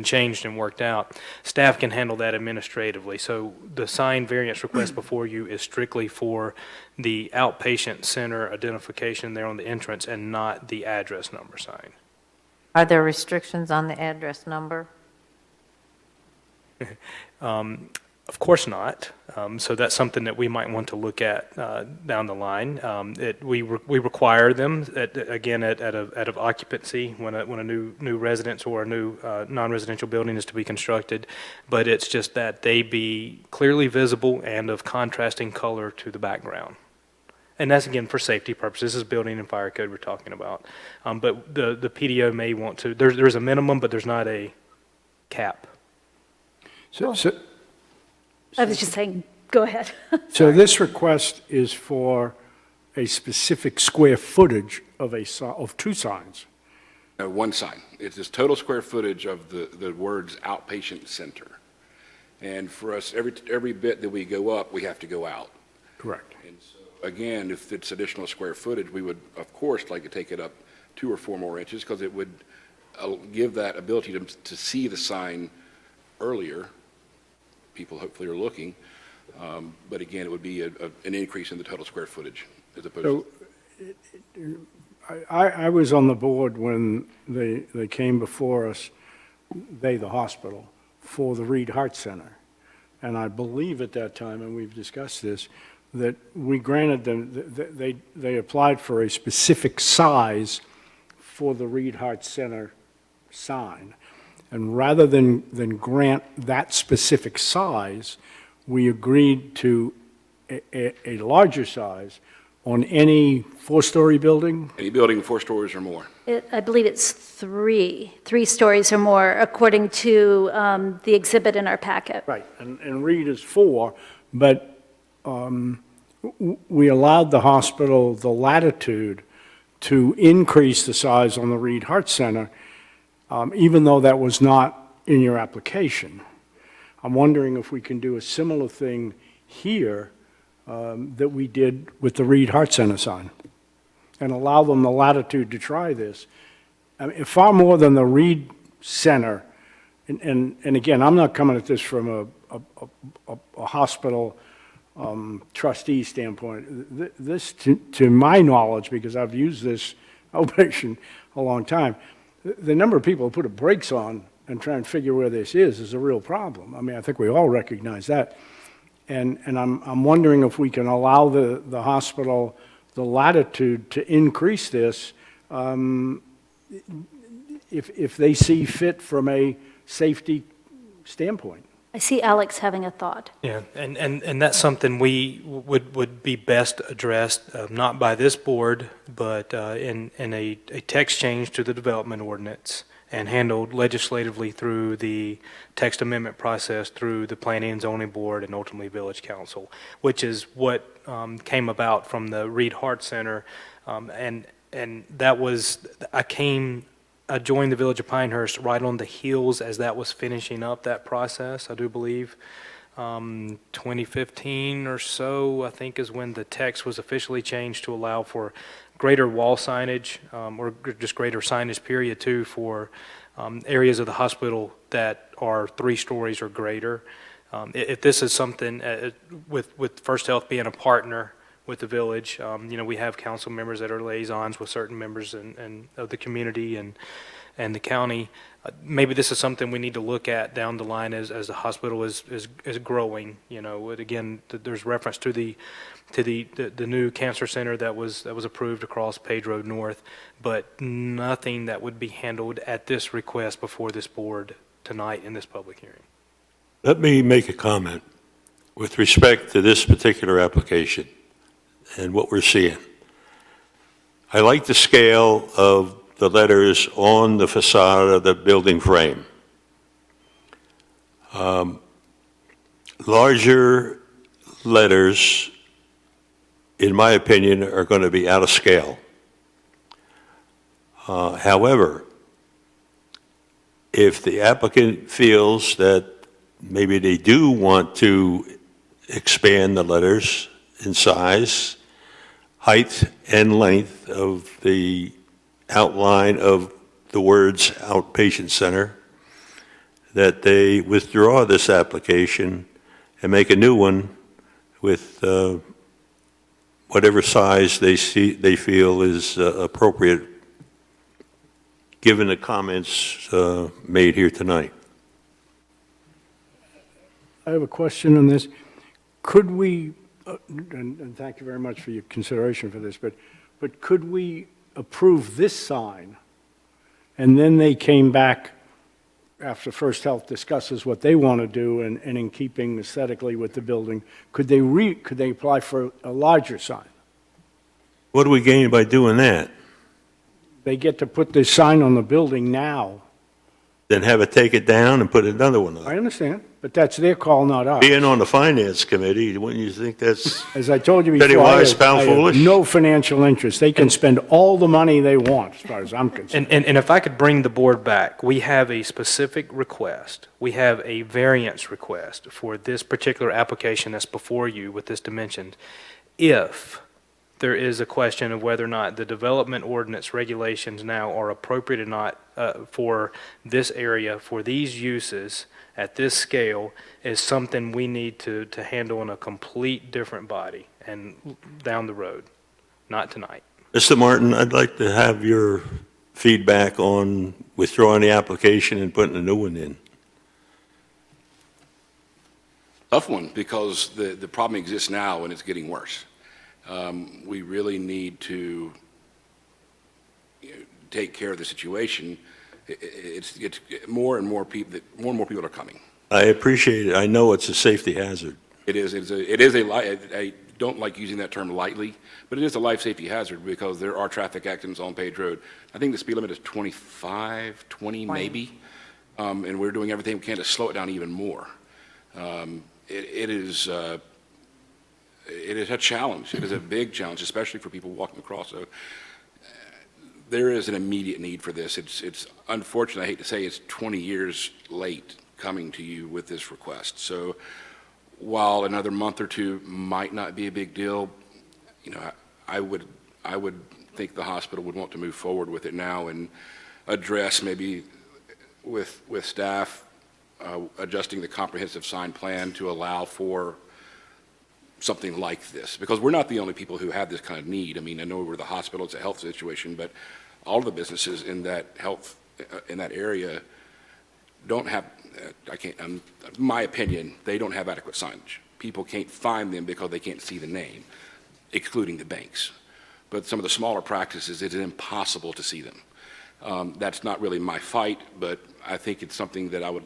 changed and worked out, staff can handle that administratively. So the sign variance request before you is strictly for the outpatient center identification there on the entrance and not the address number sign.
are there restrictions on the address number?
Of course not. So that's something that we might want to look at down the line. We require them, again, at of occupancy when a new residence or a new non-residential building is to be constructed, but it's just that they be clearly visible and of contrasting color to the background. And that's, again, for safety purposes. This is building and fire code we're talking about. But the PDO may want to, there's a minimum, but there's not a cap.
So
I was just saying, go ahead.
So this request is for a specific square footage of two signs?
One sign. It's this total square footage of the words outpatient center. And for us, every bit that we go up, we have to go out.
Correct.
And so, again, if it's additional square footage, we would, of course, like to take it up 2 or 4 more inches because it would give that ability to see the sign earlier. People hopefully are looking. But again, it would be an increase in the total square footage as opposed to.
I was on the board when they came before us, the hospital, for the Reed Heart Center. And I believe at that time, and we've discussed this, that we granted them, they applied for a specific size for the Reed Heart Center sign. And rather than grant that specific size, we agreed to a larger size on any 4-story building?
Any building 4 stories or more.
I believe it's 3 stories or more, according to the exhibit in our packet.
Right, and Reed is 4, but we allowed the hospital the latitude to increase the size on the Reed Heart Center, even though that was not in your application. I'm wondering if we can do a similar thing here that we did with the Reed Heart Center sign, and allow them the latitude to try this. I mean, far more than the Reed Center, and again, I'm not coming at this from a hospital trustee standpoint, this, to my knowledge, because I've used this outpatient a long time, the number of people who put the brakes on and try and figure where this is a real problem. I mean, I think we all recognize that. And I'm wondering if we can allow the hospital the latitude to increase this if they see fit from a safety standpoint.
I see Alex having a thought.
Yeah, and that's something we would be best addressed, not by this board, but in a text change to the development ordinance and handled legislatively through the text amendment process through the Planning and Zoning Board and ultimately Village Council, which is what came about from the Reed Hart Center. And that was, I joined the Village of Pinehurst right on the heels as that was finishing up that process, I do believe. 2015 or so, I think, is when the text was officially changed to allow for greater wall signage, or just greater signage period too, for areas of the hospital that are 3 stories or greater. If this is something, with First Health being a partner with the village, we have council members that are liaisons with certain members and of the community and the county. Maybe this is something we need to look at down the line as the hospital is growing. Again, there's reference to the new cancer center that was approved across Page Road North, but nothing that would be handled at this request before this board tonight in this public hearing.
Let me make a comment with respect to this particular application and what we're seeing. I like the scale of the letters on the facade of the building frame. Larger letters, in my opinion, are going to be out of scale. However, if the applicant feels that maybe they do want to expand the letters in size, height, and length of the outline of the words outpatient center, that they withdraw this application and make a new one with whatever size they feel is appropriate, given the comments made here tonight.
I have a question on this. Could we, and thank you very much for your consideration for this, but could we approve this sign, and then they came back after First Health discusses what they want to do, and in keeping aesthetically with the building, could they apply for a larger sign?
What do we gain by doing that?
They get to put this sign on the building now.
Then have it take it down and put another one
I
up.
understand, but that's their call, not ours.
Being on the finance committee, wouldn't you think that's
As I told you
Penny
before,
wise, pound
I
foolish?
have no financial interest. They can spend all the money they want, as far as I'm concerned.
And if I could bring the board back, we have a specific request. We have a variance request for this particular application that's before you with this dimension. If there is a question of whether or not the development ordinance regulations now are appropriate or not for this area, for these uses at this scale, is something we need to handle in a complete different body and down the road, not tonight.
Mr. Martin, I'd like to have your feedback on withdrawing the application and putting a new one in.
Tough one, because the problem exists now and it's getting worse. We really need to take care of the situation. It's more and more people are coming.
I appreciate it. I know it's a safety hazard.
It is I don't like using that term lightly, but it is a life safety hazard because there are traffic accidents on Page Road. I think the speed limit is 25, 20 maybe, and we're doing everything we can to slow it down even more. It is a challenge. It is a big challenge, especially for people walking across. So there is an immediate need for this. It's unfortunate, I hate to say, it's 20 years late coming to you with this request. So while another month or two might not be a big deal, I would think the hospital would want to move forward with it now and address maybe with staff adjusting the comprehensive sign plan to allow for something like this, because we're not the only people who have this kind of need. I mean, I know we're the hospital, it's a health situation, but all the businesses in that in that area don't have, my opinion, they don't have adequate signage. People can't find them because they can't see the name, excluding the banks. But some of the smaller practices, it's impossible to see them. That's not really my fight, but I think it's something that I would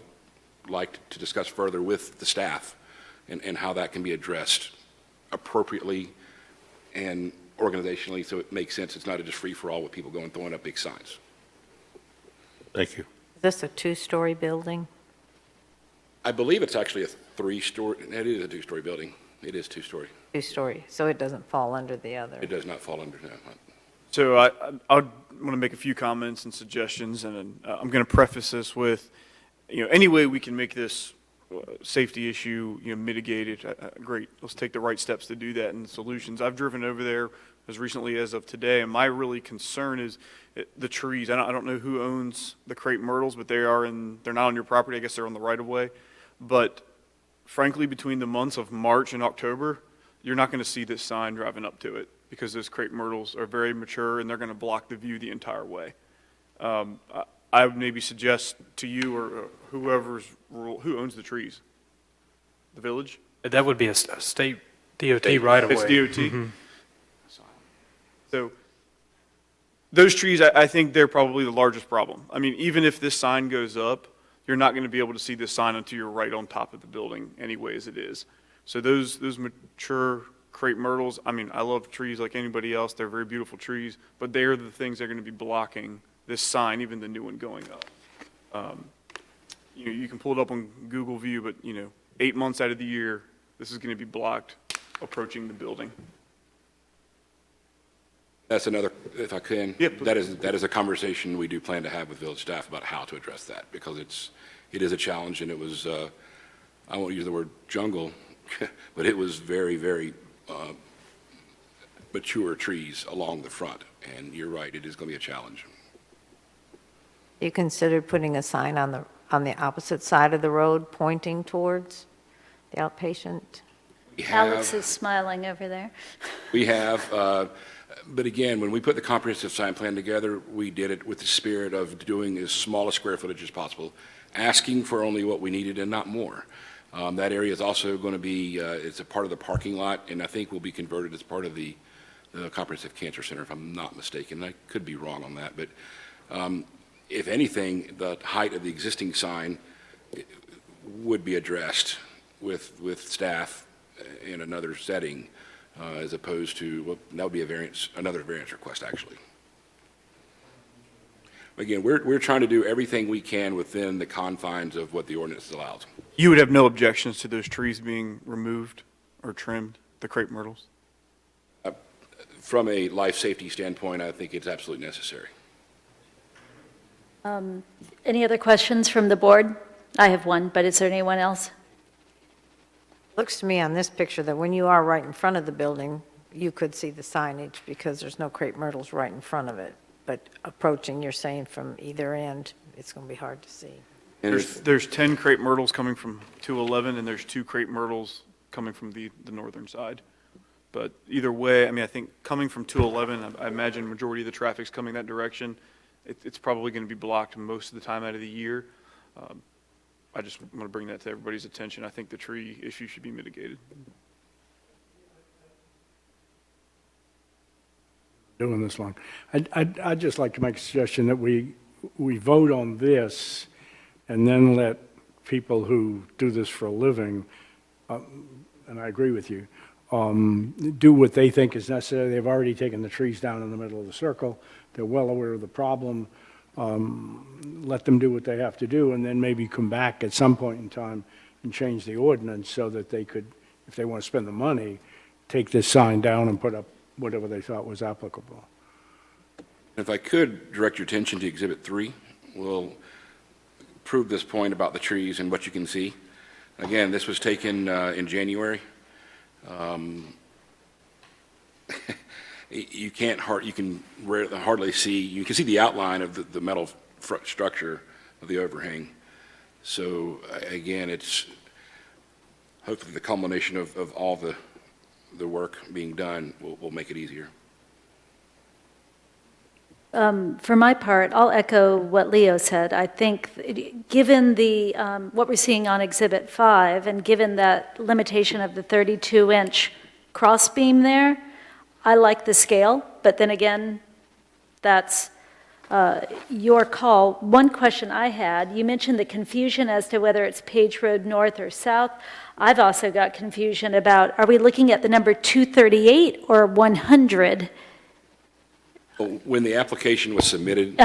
like to discuss further with the staff and how that can be addressed appropriately and organizationally so it makes sense. It's not just free-for-all with people going throwing up big signs.
Thank you.
Is this a two-story building?
I believe it's actually a three-story, it is a two-story building. It is two-story.
Two-story, so it doesn't fall under the other.
It does not fall under, no.
So I want to make a few comments and suggestions, and I'm going to preface this with, any way we can make this safety issue, mitigated, great. Let's take the right steps to do that and the solutions. I've driven over there as recently as of today, and my really concern is the trees. I don't know who owns the crepe myrtles, but they're not on your property. I guess they're on the right of way. But frankly, between the months of March and October, you're not going to see this sign driving up to it because those crepe myrtles are very mature and they're going to block the view the entire way. I would maybe suggest to you or who owns the trees? The village?
That would be a state DOT right away.
It's DOT? So those trees, I think they're probably the largest problem. I mean, even if this sign goes up, you're not going to be able to see this sign until you're right on top of the building anyway as it is. So those mature crepe myrtles, I mean, I love trees like anybody else. They're very beautiful trees, but they're the things that are going to be blocking this sign, even the new one going up. You can pull it up on Google View, but 8 months out of the year, this is going to be blocked approaching the building.
That's another, if I can,
Yep.
that is a conversation we do plan to have with village staff about how to address that, because it is a challenge, and it was, I won't use the word jungle, but it was very, very mature trees along the front, and you're right, it is going to be a challenge.
You considered putting a sign on the opposite side of the road pointing towards the outpatient?
Alex is smiling over there.
We have, but again, when we put the comprehensive sign plan together, we did it with the spirit of doing as small a square footage as possible, asking for only what we needed and not more. That area is also going to be, it's a part of the parking lot, and I think will be converted as part of the Comprehensive Cancer Center, if I'm not mistaken. I could be wrong on that, but if anything, the height of the existing sign would be addressed with staff in another setting, as opposed to, well, that would be another variance request, actually. Again, we're trying to do everything we can within the confines of what the ordinance allows.
You would have no objections to those trees being removed or trimmed, the crepe myrtles?
From a life safety standpoint, I think it's absolutely necessary.
Any other questions from the board? I have one, but is there anyone else?
Looks to me on this picture that when you are right in front of the building, you could see the signage because there's no crepe myrtles right in front of it. But approaching, you're saying from either end, it's going to be hard to see.
And
There's 10 crepe myrtles coming from 211, and there's 2 crepe myrtles coming from the northern side. But either way, I mean, I think coming from 211, I imagine majority of the traffic's coming that direction. It's probably going to be blocked most of the time out of the year. I just want to bring that to everybody's attention. I think the tree issue should be mitigated.
Doing this long. I'd just like to make a suggestion that we vote on this and then let people who do this for a living, and I agree with you, do what they think is necessary. They've already taken the trees down in the middle of the circle. They're well aware of the problem. Let them do what they have to do, and then maybe come back at some point in time and change the ordinance so that they could, if they want to spend the money, take this sign down and put up whatever they thought was applicable.
if I could direct your attention to Exhibit 3, we'll prove this point about the trees and what you can see. Again, this was taken in January. You can hardly see, you can see the outline of the metal structure of the overhang. So again, it's hopefully the culmination of all the the work being done will make it easier.
For my part, I'll echo what Leo said. I think, given the, what we're seeing on Exhibit 5, and given that limitation of the 32-inch crossbeam there, I like the scale, but then again, that's your call. One question I had, you mentioned the confusion as to whether it's Page Road North or South. I've also got confusion about, are we looking at the number 238 or 100?
When the application was submitted,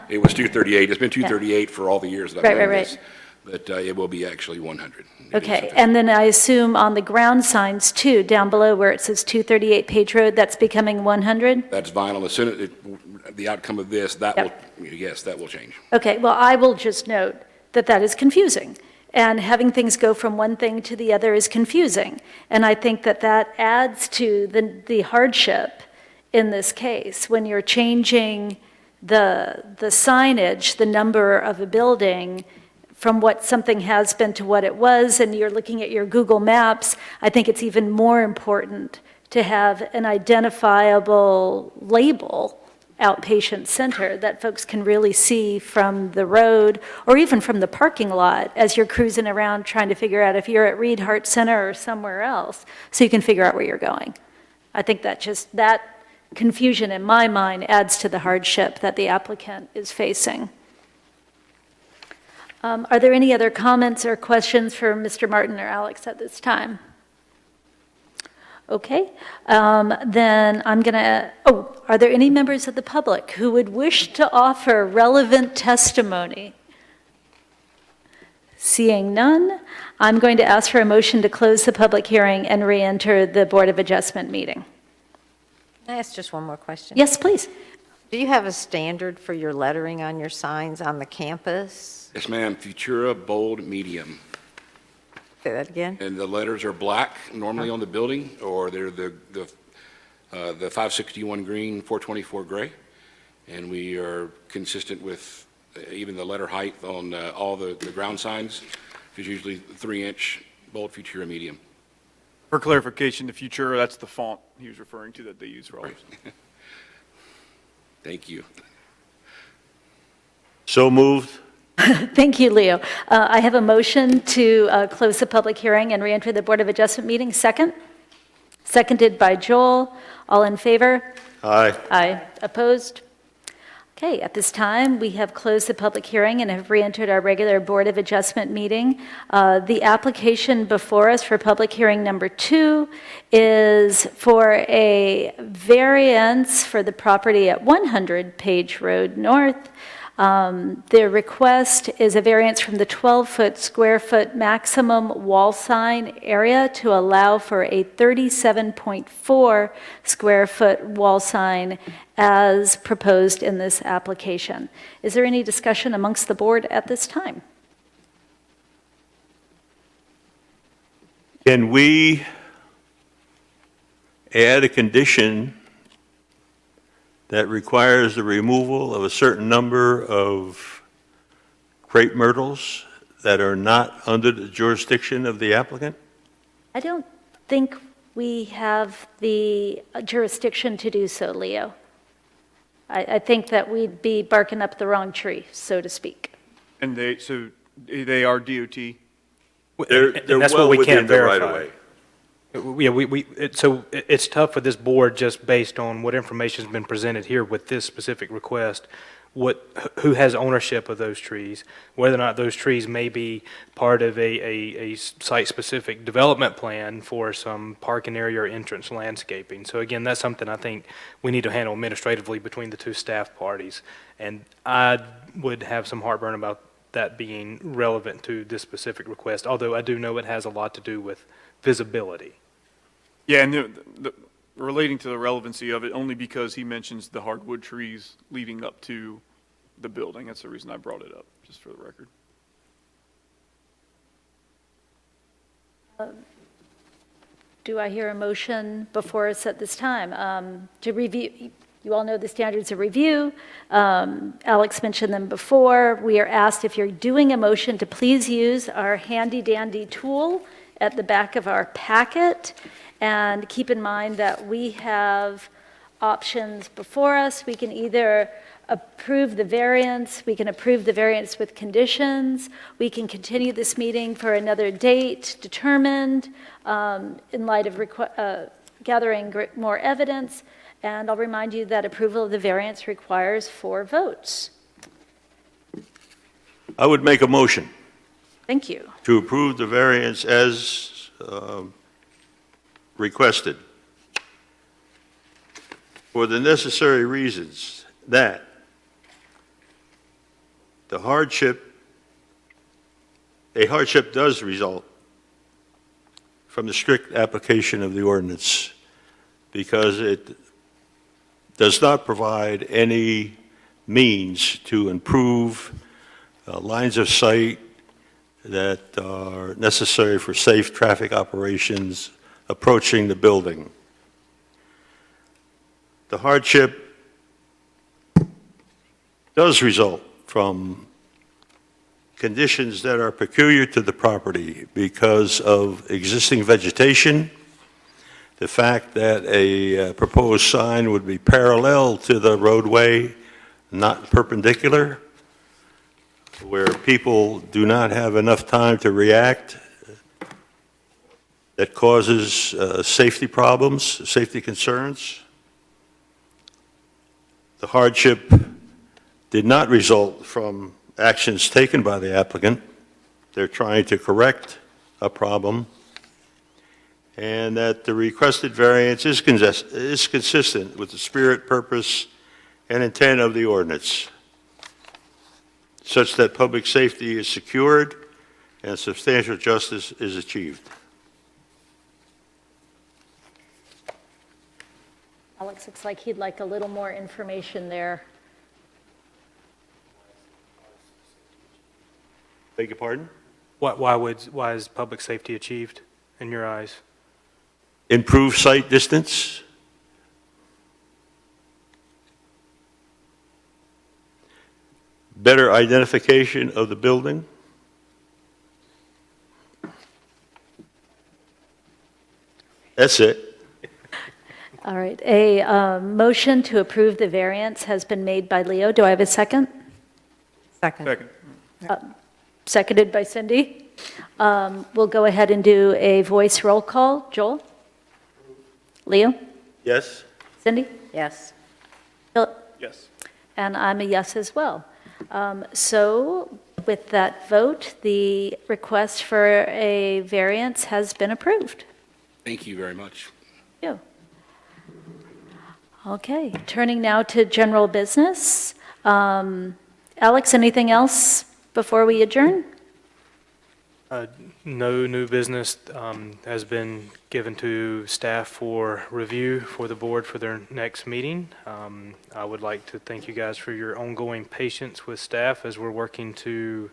it was 238. It's been 238 for all the years that I've done this. But it will be actually 100.
Okay, and then I assume on the ground signs too, down below where it says 238 Page Road, that's becoming 100?
That's vinyl. As soon as the outcome of this, that will, yes, that will change.
Okay, well, I will just note that that is confusing. And having things go from one thing to the other is confusing. And I think that that adds to the hardship in this case. When you're changing the signage, the number of a building, from what something has been to what it was, and you're looking at your Google Maps, I think it's even more important to have an identifiable label, outpatient center, that folks can really see from the road or even from the parking lot as you're cruising around trying to figure out if you're at Reed Heart Center or somewhere else, so you can figure out where you're going. I think that confusion in my mind adds to the hardship that the applicant is facing. Are there any other comments or questions for Mr. Martin or Alex at this time? Okay, then I'm going to, are there any members of the public who would wish to offer relevant testimony? Seeing none, I'm going to ask for a motion to close the public hearing and re-enter the Board of Adjustment meeting.
Can I ask just one more question?
Yes, please.
Do you have a standard for your lettering on your signs on the campus?
Yes, ma'am. Futura bold medium.
Say that again?
And the letters are black normally on the building, or they're the 561 green, 424 gray. And we are consistent with even the letter height on all the ground signs, which is usually 3-inch bold Futura medium.
For clarification, the Futura, that's the font he was referring to that they use for all this.
Thank you.
So moved.
Thank you, Leo. I have a motion to close the public hearing and re-enter the Board of Adjustment meeting. Second? Seconded by Joel. All in favor?
Aye.
Aye. Opposed? Okay, at this time, we have closed the public hearing and have re-entered our regular Board of Adjustment meeting. The application before us for public hearing number 2 is for a variance for the property at 100 Page Road North. The request is a variance from the 12-foot square foot maximum wall sign area to allow for a 37.4 square foot wall sign as proposed in this application. Is there any discussion amongst the board at this time?
Can we add a condition that requires the removal of a certain number of crepe myrtles that are not under the jurisdiction of the applicant?
I don't think we have the jurisdiction to do so, Leo. I think that we'd be barking up the wrong tree, so to speak.
And they are DOT?
They're
That's
well
what we
within
can't
the right of
verify.
way.
Yeah, so it's tough for this board just based on what information's been presented here with this specific request, who has ownership of those trees, whether or not those trees may be part of a site-specific development plan for some parking area or entrance landscaping. So again, that's something I think we need to handle administratively between the two staff parties. And I would have some heartburn about that being relevant to this specific request, although I do know it has a lot to do with visibility.
Yeah, and relating to the relevancy of it, only because he mentions the hardwood trees leading up to the building. That's the reason I brought it up, just for the record.
Do I hear a motion before us at this time to review? You all know the standards of review. Alex mentioned them before. We are asked if you're doing a motion to please use our handy-dandy tool at the back of our packet. And keep in mind that we have options before us. We can either approve the variance, we can approve the variance with conditions, we can continue this meeting for another date determined in light of gathering more evidence, and I'll remind you that approval of the variance requires 4 votes.
I would make a motion
Thank you.
to approve the variance as requested for the necessary reasons that a hardship does result from the strict application of the ordinance because it does not provide any means to improve lines of sight that are necessary for safe traffic operations approaching the building. The hardship does result from conditions that are peculiar to the property because of existing vegetation, the fact that a proposed sign would be parallel to the roadway, not perpendicular, where people do not have enough time to react, that causes safety problems, safety concerns. The hardship did not result from actions taken by the applicant. They're trying to correct a problem, and that the requested variance is consistent with the spirit, purpose, and intent of the ordinance, such that public safety is secured and substantial justice is achieved.
Alex looks like he'd like a little more information there.
Beg your pardon?
Why is public safety achieved in your eyes?
Improve sight distance. Better identification of the building. That's it.
All right, a motion to approve the variance has been made by Leo. Do I have a second?
Second.
Seconded by Cindy. We'll go ahead and do a voice roll call. Joel? Leo?
Yes?
Cindy?
Yes.
Philip?
Yes.
And I'm a yes as well. So with that vote, the request for a variance has been approved.
Thank you very much.
Thank you. Okay, turning now to general business. Alex, anything else before we adjourn?
No new business has been given to staff for review for the board for their next meeting. I would like to thank you guys for your ongoing patience with staff as we're working to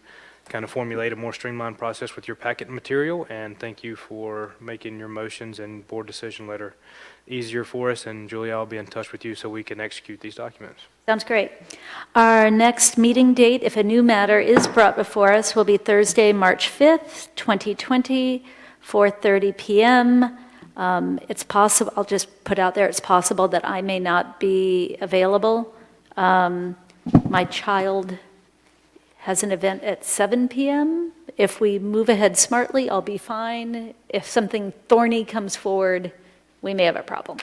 kind of formulate a more streamlined process with your packet material, and thank you for making your motions and board decision letter easier for us, and Julia, I'll be in touch with you so we can execute these documents.
Sounds great. Our next meeting date, if a new matter is brought before us, will be Thursday, March 5th, 2020, 4:30 p.m. It's possible, I'll just put out there, it's possible that I may not be available. My child has an event at 7 p.m. If we move ahead smartly, I'll be fine. If something thorny comes forward, we may have a problem.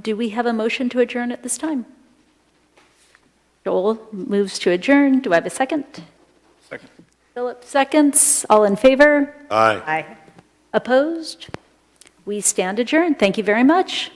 Do we have a motion to adjourn at this time? Joel moves to adjourn. Do I have a second?
Second.
Philip seconds. All in favor?
Aye.
Aye.
Opposed? We stand adjourned. Thank you very much.